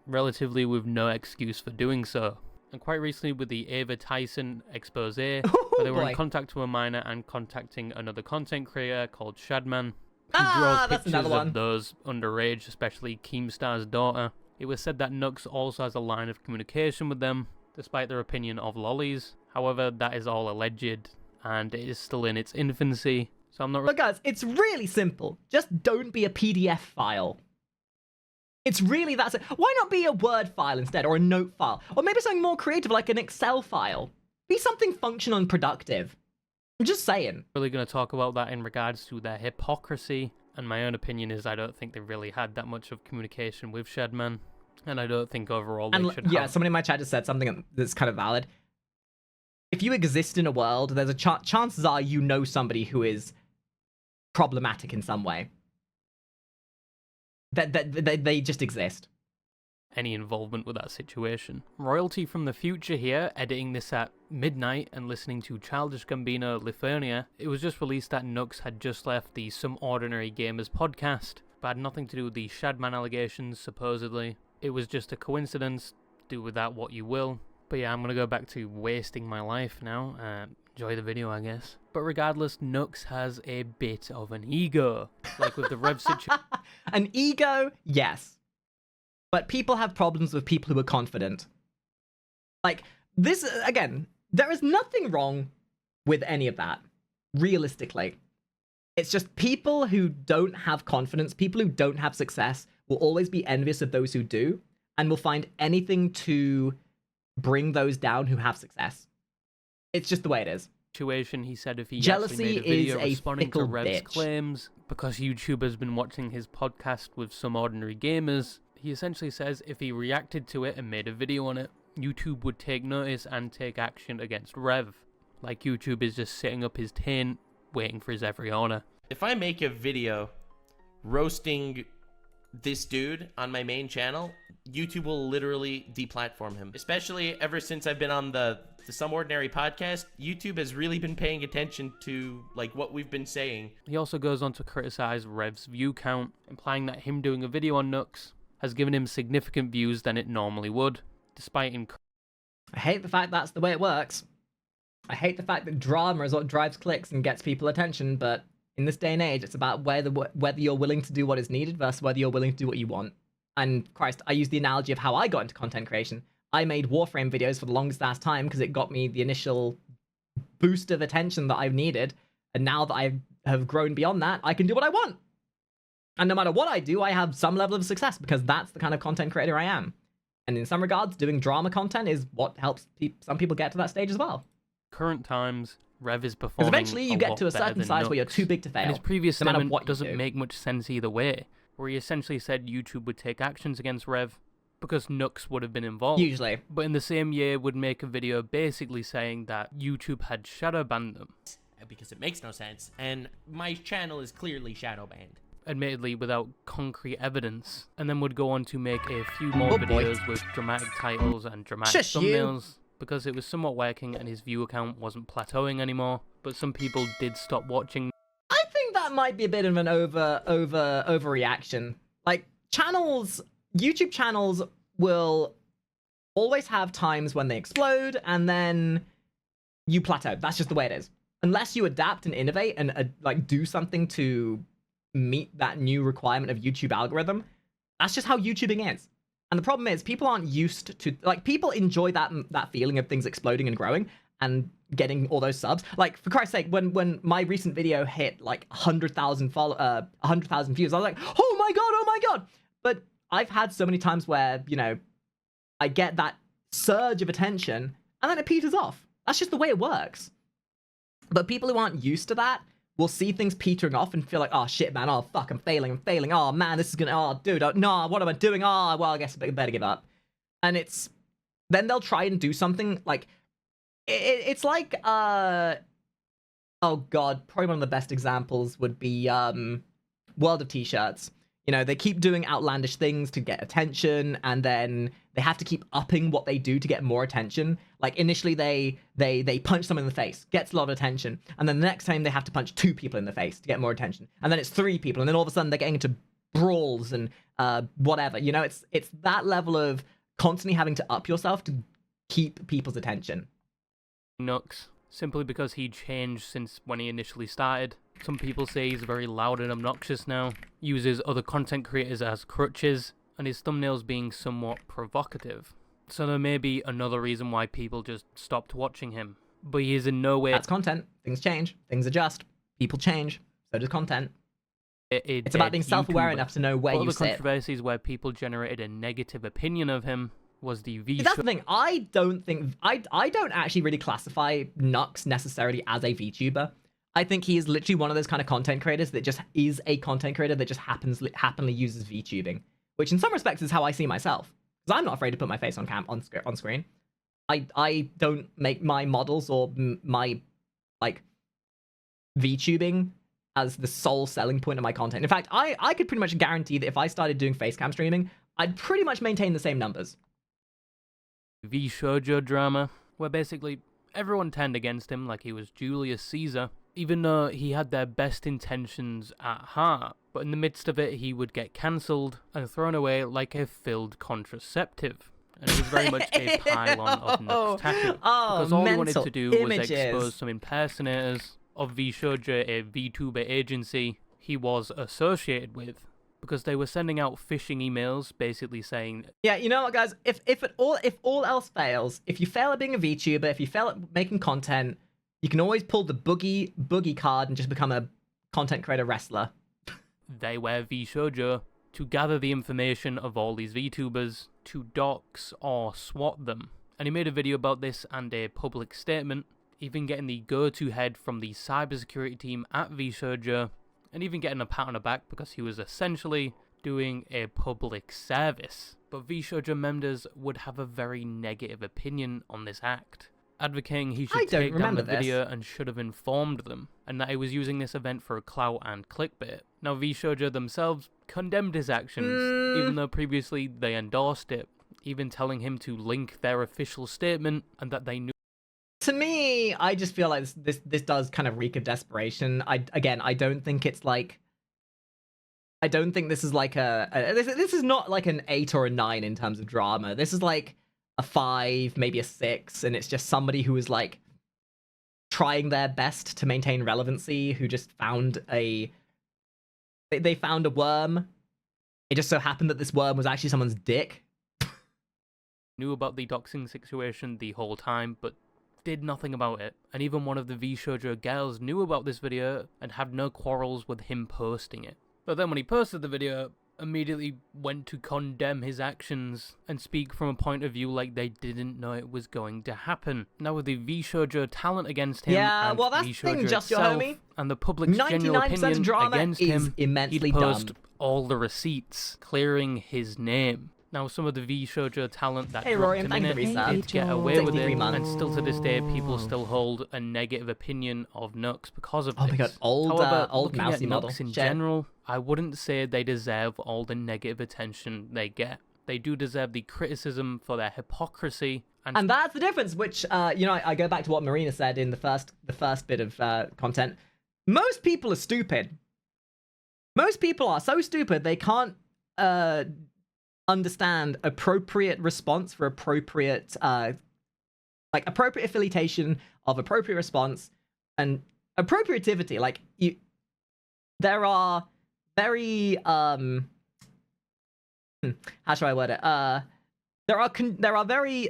Relatively with no excuse for doing so. And quite recently with the Ava Tyson expose, where they were in contact with a minor and contacting another content creator called Shadman, who draws that's pictures another one. of those underage, especially Keemstar's daughter. It was said that Nux also has a line of communication with them, despite their opinion of lollies. However, that is all alleged, and it is still in its infancy, so I'm not... But guys, it's really simple. Just don't be a PDF file. It's really that simple. Why not be a Word file instead, or a note file? Or maybe something more creative, like an Excel file. Be something functional and productive. I'm just saying. Really going to talk about that in regards to their hypocrisy, and my own opinion is I don't think they really had that much of communication with Shadman, and I don't think overall they should yeah, have. somebody in my chat just said something that's kind of valid. If you exist in a world, there's a chances are you know somebody who is problematic in some way. They just exist. Any involvement with that situation. Royalty from the future here, editing this at midnight and listening to Childish Gambino Lithuania. It was just released that Nux had just left the Some Ordinary Gamers podcast, but had nothing to do with the Shadman allegations, supposedly. It was just a coincidence, do with that what you will. But yeah, I'm gonna go back to wasting my life now. Enjoy the video, I guess. But regardless, Nux has a bit of an ego. Like with the Rev situation. An ego, yes. But people have problems with people who are confident. Like, this, again, there is nothing wrong with any of that, realistically. It's just people who don't have confidence, people who don't have success, will always be envious of those who do, and will find anything to bring those down who have success. It's just the way it is. Situation, he said if he Jealousy actually made a video is a responding to fickle Rev's bitch. claims, because YouTube has been watching his podcast with Some Ordinary Gamers, he essentially says if he reacted to it and made a video on it, YouTube would take notice and take action against Rev. Like YouTube is just setting up his taint, waiting for his every order. If I make a video roasting this dude on my main channel, YouTube will literally deplatform him. Especially ever since I've been on the Some Ordinary podcast, YouTube has really been paying attention to like what we've been saying. He also goes on to criticize Rev's view count, implying that him doing a video on Nux has given him significant views than it normally would, despite him. I hate the fact that's the way it works. I hate the fact that drama is what drives clicks and gets people attention, but in this day and age, it's about whether you're willing to do what is needed versus whether you're willing to do what you want. And Christ, I use the analogy of how I got into content creation. I made Warframe videos for the longest last time because it got me the initial boost of attention that I've needed. And now that I have grown beyond that, I can do what I want. And no matter what I do, I have some level of success because that's the kind of content creator I am. And in some regards, doing drama content is what helps some people get to that stage as well. Current times, Rev is Because performing eventually you get lot to a better certain than size where you're Nux. too big to fail. And his previous no matter statement what you doesn't do. make much sense either way, where he essentially said YouTube would take actions against Rev because Nux would have been involved. Usually. But in the same year would make a video basically saying that YouTube had shadow banned them, Because it makes no sense. And my channel is clearly shadow banned. admittedly without concrete evidence, and then would go on to make a few more Oh boy. videos with dramatic titles and dramatic Shush you. thumbnails because it was somewhat working and his viewer count wasn't plateauing anymore, but some people did stop watching. I think that might be a bit of an overreaction. Like, YouTube channels will always have times when they explode and then you plateau. That's just the way it is. Unless you adapt and innovate and like do something to meet that new requirement of YouTube algorithm, that's just how YouTubing is. And the problem is people aren't used to, like, people enjoy that feeling of things exploding and growing and getting all those subs. Like, for Christ's sake, when my recent video hit like 100,000 views, I was like, oh my god. But I've had so many times where, you know, I get that surge of attention and then it peters off. That's just the way it works. But people who aren't used to that will see things petering off and feel like, oh shit, man, oh fuck, I'm failing. Oh man, this is gonna, oh dude, no, what am I doing? Oh, well, I guess I better give up. And then they'll try and do something like, it's like, oh god, probably one of the best examples would be World of T-shirts. You know, they keep doing outlandish things to get attention, and then they have to keep upping what they do to get more attention. Like, initially they punch someone in the face, gets a lot of attention, and then the next time they have to punch 2 people in the face to get more attention, and then it's 3 people, and then all of a sudden they're getting into brawls and whatever. You know, it's that level of constantly having to up yourself to keep people's attention. Nux, simply because he changed since when he initially started. Some people say he's very loud and obnoxious now, uses other content creators as crutches, and his thumbnails being somewhat provocative. So there may be another reason why people just stopped watching him. But he is in no way... That's content. Things change. Things adjust. People change. So does content. It's about being self-aware enough to know where One you of the sit. controversies where people generated a negative opinion of him was the V. That's the thing. I don't actually really classify Nux necessarily as a VTuber. I think he is literally one of those kind of content creators that just is a content creator that just happily uses VTubing, which in some respects is how I see myself. Because I'm not afraid to put my face on screen. I don't make my models or my like VTubing as the sole selling point of my content. In fact, I could pretty much guarantee that if I started doing facecam streaming, I'd pretty much maintain the same numbers. V shoujo drama, where basically everyone turned against him like he was Julius Caesar, even though he had their best intentions at heart. But in the midst of it, he would get cancelled and thrown away like a filled contraceptive. And it was very much a pylon of Nux Taku, because all he wanted to do was expose some impersonators of V Shoujo, a VTuber agency he was associated with, because they were sending out phishing emails basically saying, yeah, you know what, guys, if all else fails, if you fail at being a VTuber, if you fail at making content, you can always pull the boogie card and just become a content creator wrestler. They were V Shoujo to gather the information of all these VTubers to dox or swat them. And he made a video about this and a public statement, even getting the go-to head from the cybersecurity team at V Shoujo, and even getting a pat on the back because he was essentially doing a public service. But V Shoujo members would have a very negative opinion on this act. advocating he I should don't take down remember the this. video and should have informed them, and that he was using this event for a clout and clickbait. Now, VShojo themselves condemned his actions, even though previously they endorsed it, even telling him to link their official statement and that they knew. To me, I just feel like this does kind of reek of desperation. I don't think it's like. I don't think this is like this is not like an 8 or a 9 in terms of drama. This is like a 5, maybe a 6, and it's just somebody who is like trying their best to maintain relevancy, who just found they found a worm. It just so happened that this worm was actually someone's dick. Knew about the doxing situation the whole time, but did nothing about it. And even one of the VShojo girls knew about this video and had no quarrels with him posting it. But then when he posted the video, immediately went to condemn his actions and speak from a point of view like they didn't know it was going to happen. Now with the VShojo talent against him, Yeah, and well, that's the VShojo thing, Just Your itself, Homie. and the public's general 99% opinion drama against is him, immensely he'd post dumb. all the receipts, clearing his name. Now, some of the VShojo talent that Hey, dropped Rory, him thank in you for it the resub. did get away with 63 it, months. and still to this day, people still hold a negative opinion of Nux because of Oh this. my god, old However, old looking mousy at model. Nux in Shit. general, I wouldn't say they deserve all the negative attention they get. They do deserve the criticism for their hypocrisy. And that's the difference, which, I go back to what Marina said in the first bit of content. Most people are stupid. Most people are so stupid they can't understand appropriate response for appropriate, appropriate affiliation of appropriate response and appropriativity. Like, there are very, how should I word it? There are very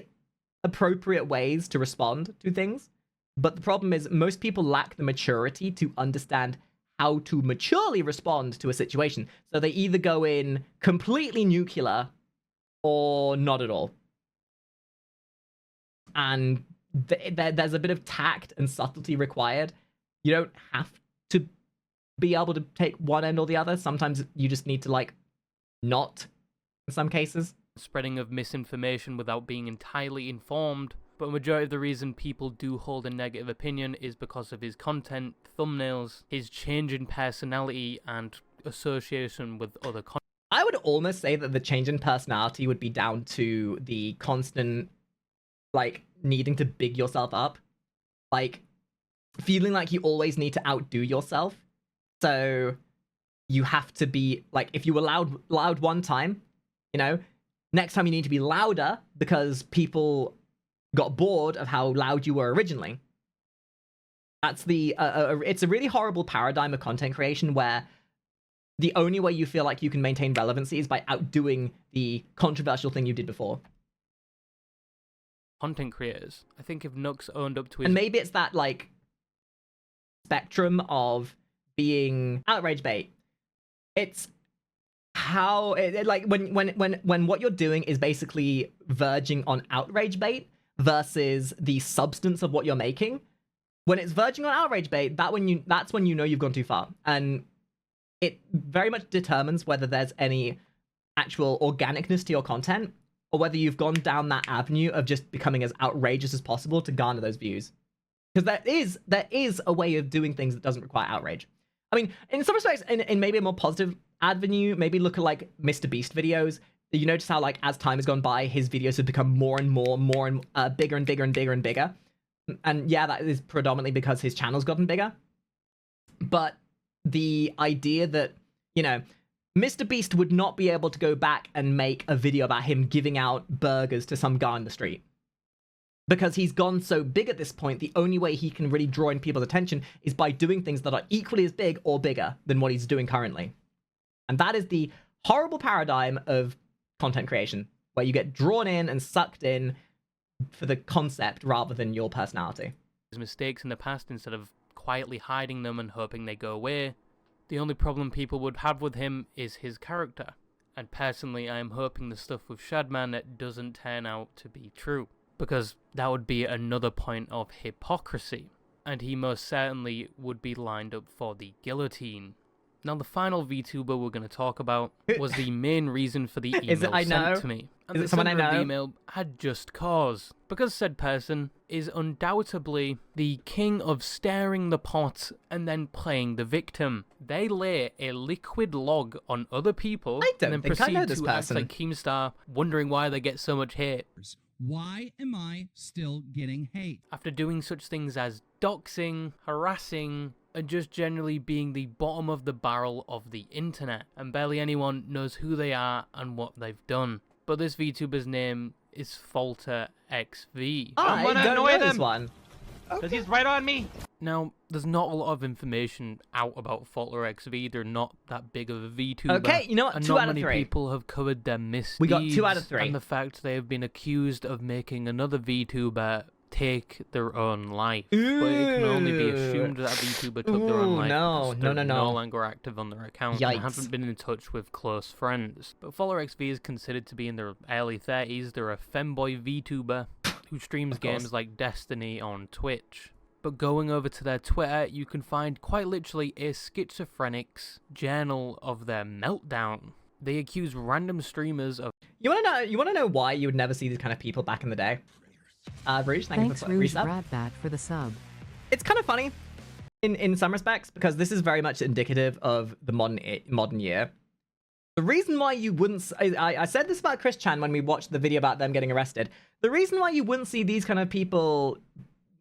appropriate ways to respond to things, but the problem is most people lack the maturity to understand how to maturely respond to a situation. So they either go in completely nuclear or not at all. And there's a bit of tact and subtlety required. You don't have to be able to take one end or the other. Sometimes you just need to, not in some cases. Spreading of misinformation without being entirely informed, but a majority of the reason people do hold a negative opinion is because of his content, thumbnails, his change in personality, and association with other content. I would almost say that the change in personality would be down to the constant, needing to big yourself up. Feeling like you always need to outdo yourself. So you have to be, if you were loud one time, next time you need to be louder because people got bored of how loud you were originally. That's it's a really horrible paradigm of content creation where the only way you feel like you can maintain relevancy is by outdoing the controversial thing you did before. Content creators. I think if Nux owned up to his... And maybe it's that, spectrum of being outrage bait. It's how when what you're doing is basically verging on outrage bait versus the substance of what you're making. When it's verging on outrage bait, that's when you know you've gone too far, and it very much determines whether there's any actual organicness to your content or whether you've gone down that avenue of just becoming as outrageous as possible to garner those views. Because there is a way of doing things that doesn't require outrage. I mean, in some respects, in maybe a more positive avenue, maybe look at Mr. Beast videos. You notice how as time has gone by, his videos have become more and bigger and bigger and bigger and bigger. And yeah, that is predominantly because his channel's gotten bigger. But the idea that, Mr. Beast would not be able to go back and make a video about him giving out burgers to some guy in the street. Because he's gone so big at this point, the only way he can really draw in people's attention is by doing things that are equally as big or bigger than what he's doing currently. And that is the horrible paradigm of content creation, where you get drawn in and sucked in for the concept rather than your personality. His mistakes in the past instead of quietly hiding them and hoping they go away. The only problem people would have with him is his character. And personally, I am hoping the stuff with Shadman doesn't turn out to be true, because that would be another point of hypocrisy, and he most certainly would be lined up for the guillotine. Now, the final VTuber we're going to talk about was the main reason for the email Is it I know? sent to me. And Is the it someone I sender of the know? email had just cause, because said person is undoubtedly the king of staring the pot and then playing the victim. They lay a liquid log on other people I don't and then think I proceed know this to act person. like Keemstar, wondering why they get so much hate. Why am I still getting hate? After doing such things as doxing, harassing, and just generally being the bottom of the barrel of the internet, and barely anyone knows who they are and what they've done. But this VTuber's name is Falter XV. I wanna don't annoy know this them. one. Because he's right on me. Now, there's not a lot of information out about Falter XV. They're not that big of a VTuber. Okay, you know what? And 2 not out of many 3. people have covered their misdeeds. We got 2 out of 3. And the fact they have been accused of making another VTuber take their own life. But it can only be assumed that a VTuber took their own Ooh, life no, because no, they're no. no longer active on their account Yikes. and haven't been in touch with close friends. But Falter XV is considered to be in their early 30s. They're a femboy VTuber who streams Of course. games like Destiny on Twitch. But going over to their Twitter, you can find quite literally a schizophrenic's journal of their meltdown. They accuse random streamers of You wanna know why you would never see these kind of people back in the day? Rouge, thank Thanks, you for Rouge resub. Bradbat, for the sub. It's kind of funny in some respects because this is very much indicative of the modern year. The reason why you wouldn't... I said this about Chris Chan when we watched the video about them getting arrested. The reason why you wouldn't see these kind of people,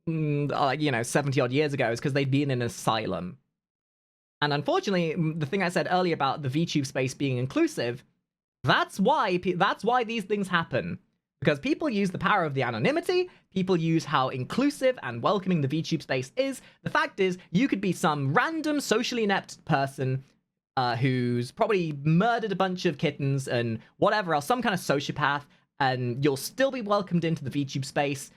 like, 70-odd years ago is because they'd be in an asylum. And unfortunately, the thing I said earlier about the VTube space being inclusive, that's why these things happen. Because people use the power of the anonymity, people use how inclusive and welcoming the VTube space is. The fact is, you could be some random socially inept person who's probably murdered a bunch of kittens and whatever else, some kind of sociopath, and you'll still be welcomed into the VTube space.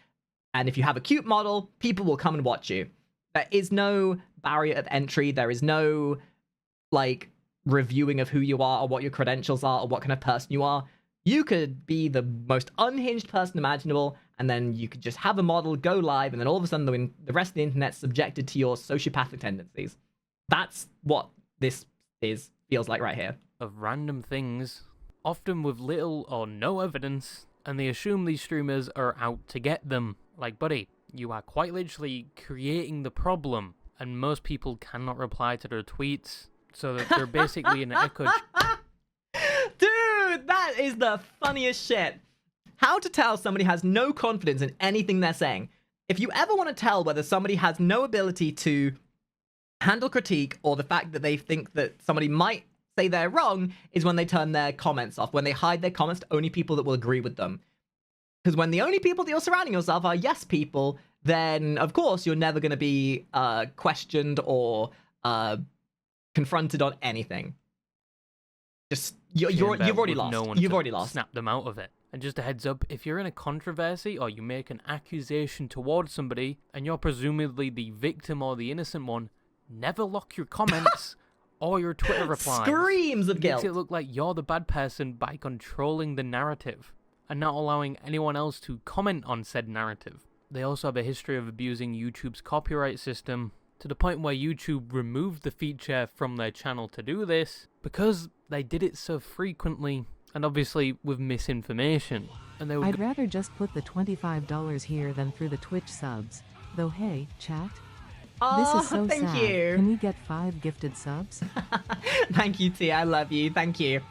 And if you have a cute model, people will come and watch you. There is no barrier of entry. There is no, reviewing of who you are or what your credentials are or what kind of person you are. You could be the most unhinged person imaginable, and then you could just have a model go live, and then all of a sudden the rest of the internet's subjected to your sociopathic tendencies. That's what this feels like right here. of random things, often with little or no evidence, and they assume these streamers are out to get them. Like, buddy, you are quite literally creating the problem, and most people cannot reply to their tweets, so that they're basically in an echo Dude, that is the funniest shit. How to tell somebody has no confidence in anything they're saying. If you ever want to tell whether somebody has no ability to handle critique or the fact that they think that somebody might say they're wrong, is when they turn their comments off, when they hide their comments to only people that will agree with them. Because when the only people that you're surrounding yourself are yes people, then of course you're never going to be questioned or confronted on anything. Just you've already lost. No one You've to already lost. Snap them out of it. And just a heads up, if you're in a controversy or you make an accusation towards somebody and you're presumably the victim or the innocent one, never lock your comments or your Twitter replies. Screams of guilt. Makes it look like you're the bad person by controlling the narrative and not allowing anyone else to comment on said narrative. They also have a history of abusing YouTube's copyright system to the point where YouTube removed the feature from their channel to do this because they did it so frequently and obviously with misinformation. And they would I'd rather just put the $25 here than through the Twitch subs. Though hey, chat, this is so thank sad. you. Can we get 5 gifted subs? Thank you, T. I love you. Thank you.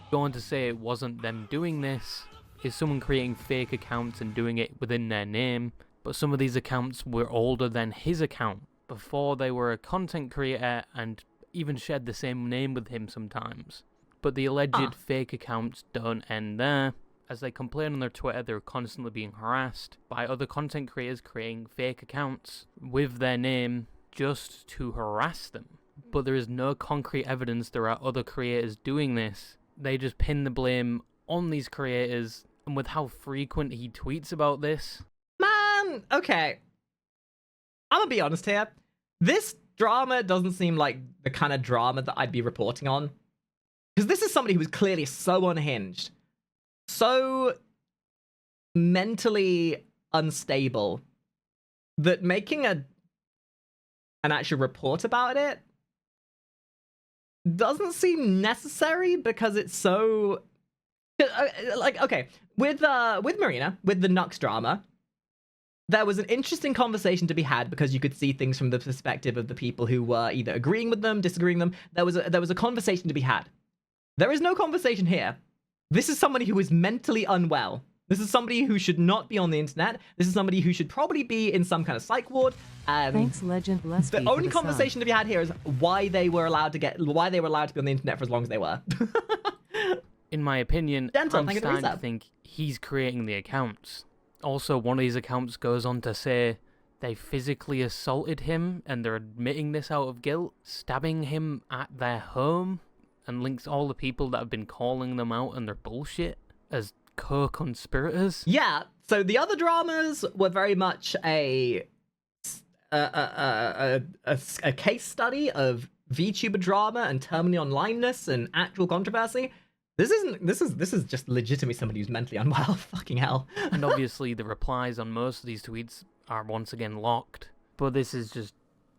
go on to say it wasn't them doing this, is someone creating fake accounts and doing it within their name, but some of these accounts were older than his account, before they were a content creator and even shared the same name with him sometimes. But the alleged fake accounts don't end there. As they complain on their Twitter, they're constantly being harassed by other content creators creating fake accounts with their name just to harass them. But there is no concrete evidence there are other creators doing this. They just pin the blame on these creators, and with how frequent he tweets about this... Man, okay. I'm gonna be honest here. This drama doesn't seem like the kind of drama that I'd be reporting on. Because this is somebody who is clearly so unhinged, so mentally unstable, that making an actual report about it doesn't seem necessary because it's so like, okay, with Marina, with the Nux drama, there was an interesting conversation to be had because you could see things from the perspective of the people who were either agreeing with them, disagreeing with them. There was a conversation to be had. There is no conversation here. This is somebody who is mentally unwell. This is somebody who should not be on the internet. This is somebody who should probably be in some kind of psych ward. Thanks, Legend Lesby. The only conversation to be had here is why they were allowed to be on the internet for as long as they were. In my opinion, Dental, I'm thank you for starting to resub. think he's creating the accounts. Also, one of these accounts goes on to say they physically assaulted him and they're admitting this out of guilt, stabbing him at their home, and links all the people that have been calling them out and their bullshit as co-conspirators. Yeah, so the other dramas were very much a case study of VTuber drama and terminally onlineness and actual controversy. This is just legitimately somebody who's mentally unwell. Fucking hell. And obviously the replies on most of these tweets are once again locked. But this is just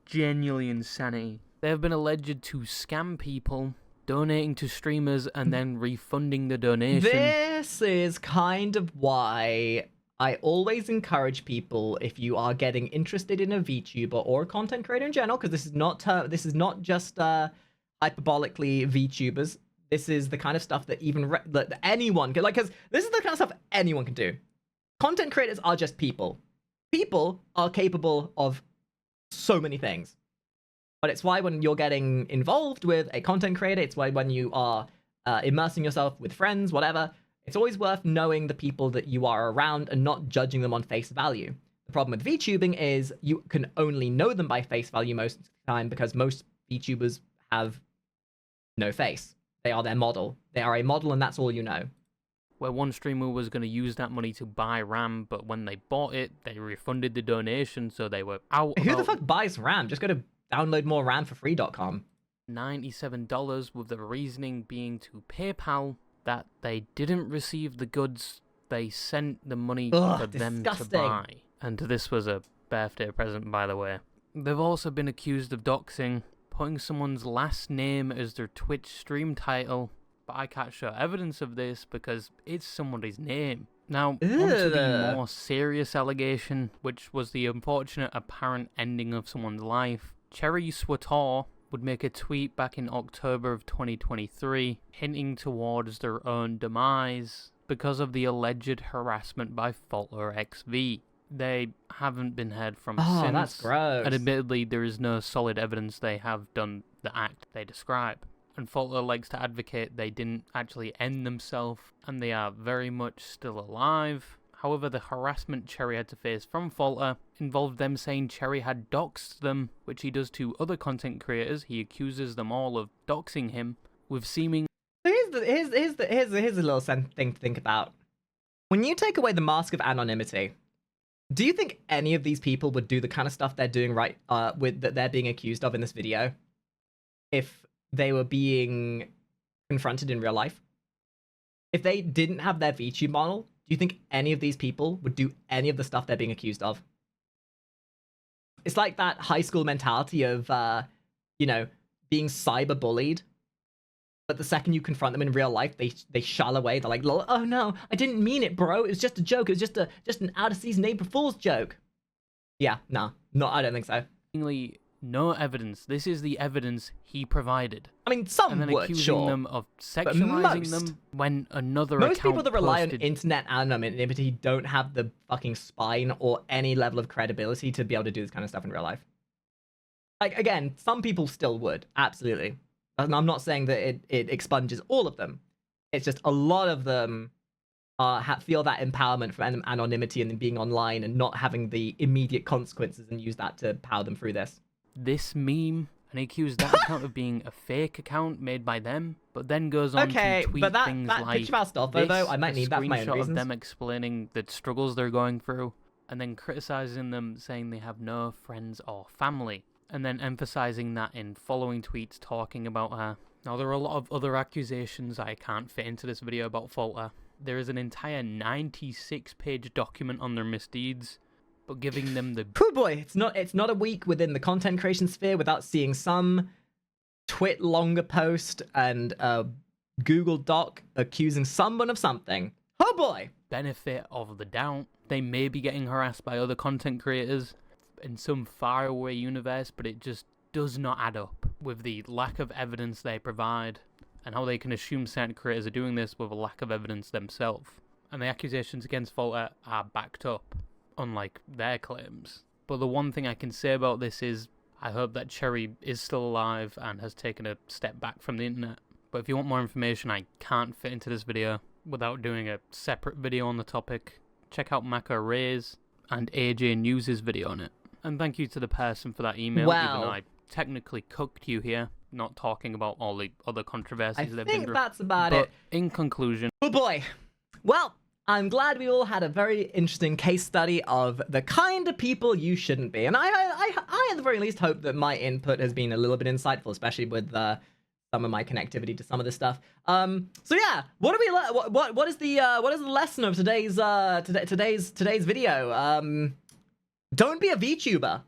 genuinely insanity. They have been alleged to scam people, donating to streamers and then refunding the donation. This is kind of why I always encourage people, if you are getting interested in a VTuber or a content creator in general, because this is not just hyperbolically VTubers. This is the kind of stuff that that anyone can, because this is the kind of stuff anyone can do. Content creators are just people. People are capable of so many things. But it's why when you're getting involved with a content creator, it's why when you are immersing yourself with friends, whatever, it's always worth knowing the people that you are around and not judging them on face value. The problem with VTubing is you can only know them by face value most of the time because most VTubers have no face. They are their model. They are a model and that's all you know. Where one streamer was going to use that money to buy RAM, but when they bought it, they refunded the donation, so they were out. Who the fuck buys RAM? Just go to downloadmorerandforfree.com. $97, with the reasoning being to PayPal that they didn't receive the goods they sent the money for them to buy. And this was a birthday present, by the way. They've also been accused of doxing, putting someone's last name as their Twitch stream title, but I can't show evidence of this because it's somebody's name. Now, onto the more serious allegation, which was the unfortunate apparent ending of someone's life. Cherry Swator would make a tweet back in October of 2023, hinting towards their own demise because of the alleged harassment by Falter XV. They haven't been heard from since. Oh, that's gross. And admittedly, there is no solid evidence they have done the act they describe. And Falter likes to advocate they didn't actually end themselves, and they are very much still alive. However, the harassment Cherry had to face from Falter involved them saying Cherry had doxed them, which he does to other content creators. He accuses them all of doxing him, with seeming... Here's a little thing to think about. When you take away the mask of anonymity, do you think any of these people would do the kind of stuff they're doing that they're being accused of in this video if they were being confronted in real life? If they didn't have their VTube model, do you think any of these people would do any of the stuff they're being accused of? It's like that high school mentality of, being cyberbullied. But the second you confront them in real life, they shy away. They're like, "Oh no, I didn't mean it, bro. It was just a joke. It was just an out of season April Fool's joke." Yeah, no, I don't think so. No evidence. This is the evidence he provided. I mean, some and then would, accusing sure, them of sexualizing them when another account most people that rely posted... on internet anonymity don't have the fucking spine or any level of credibility to be able to do this kind of stuff in real life. Like, again, some people still would, absolutely. And I'm not saying that it expunges all of them. It's just a lot of them feel that empowerment from anonymity and then being online and not having the immediate consequences and use that to power them through this. This meme, and he accused that account of being a fake account made by them, but then goes on to tweet things like picture of Astolfo, though, I might need that for my own screenshot reasons. of them explaining the struggles they're going through, and then criticizing them, saying they have no friends or family, and then emphasizing that in following tweets talking about her. Now, there are a lot of other accusations I can't fit into this video about Falter. There is an entire 96-page document on their misdeeds, but giving them the... Oh boy, it's not a week within the content creation sphere without seeing some twit longer post and a Google Doc accusing someone of something. Oh boy! Benefit of the doubt. They may be getting harassed by other content creators in some faraway universe, but it just does not add up with the lack of evidence they provide and how they can assume certain creators are doing this with a lack of evidence themselves. And the accusations against Falter are backed up, unlike their claims. But the one thing I can say about this is I hope that Cherry is still alive and has taken a step back from the internet. But if you want more information, I can't fit into this video without doing a separate video on the topic. Check out Makari's and AJ News' video on it. And thank you to the person for that email, even though I technically cooked you here, not talking about all the other controversies they've been through. I think that's about But it. in conclusion... Oh boy. Well, I'm glad we all had a very interesting case study of the kind of people you shouldn't be. And I at the very least hope that my input has been a little bit insightful, especially with some of my connectivity to some of this stuff. So yeah, what is the lesson of today's video? Don't be a VTuber.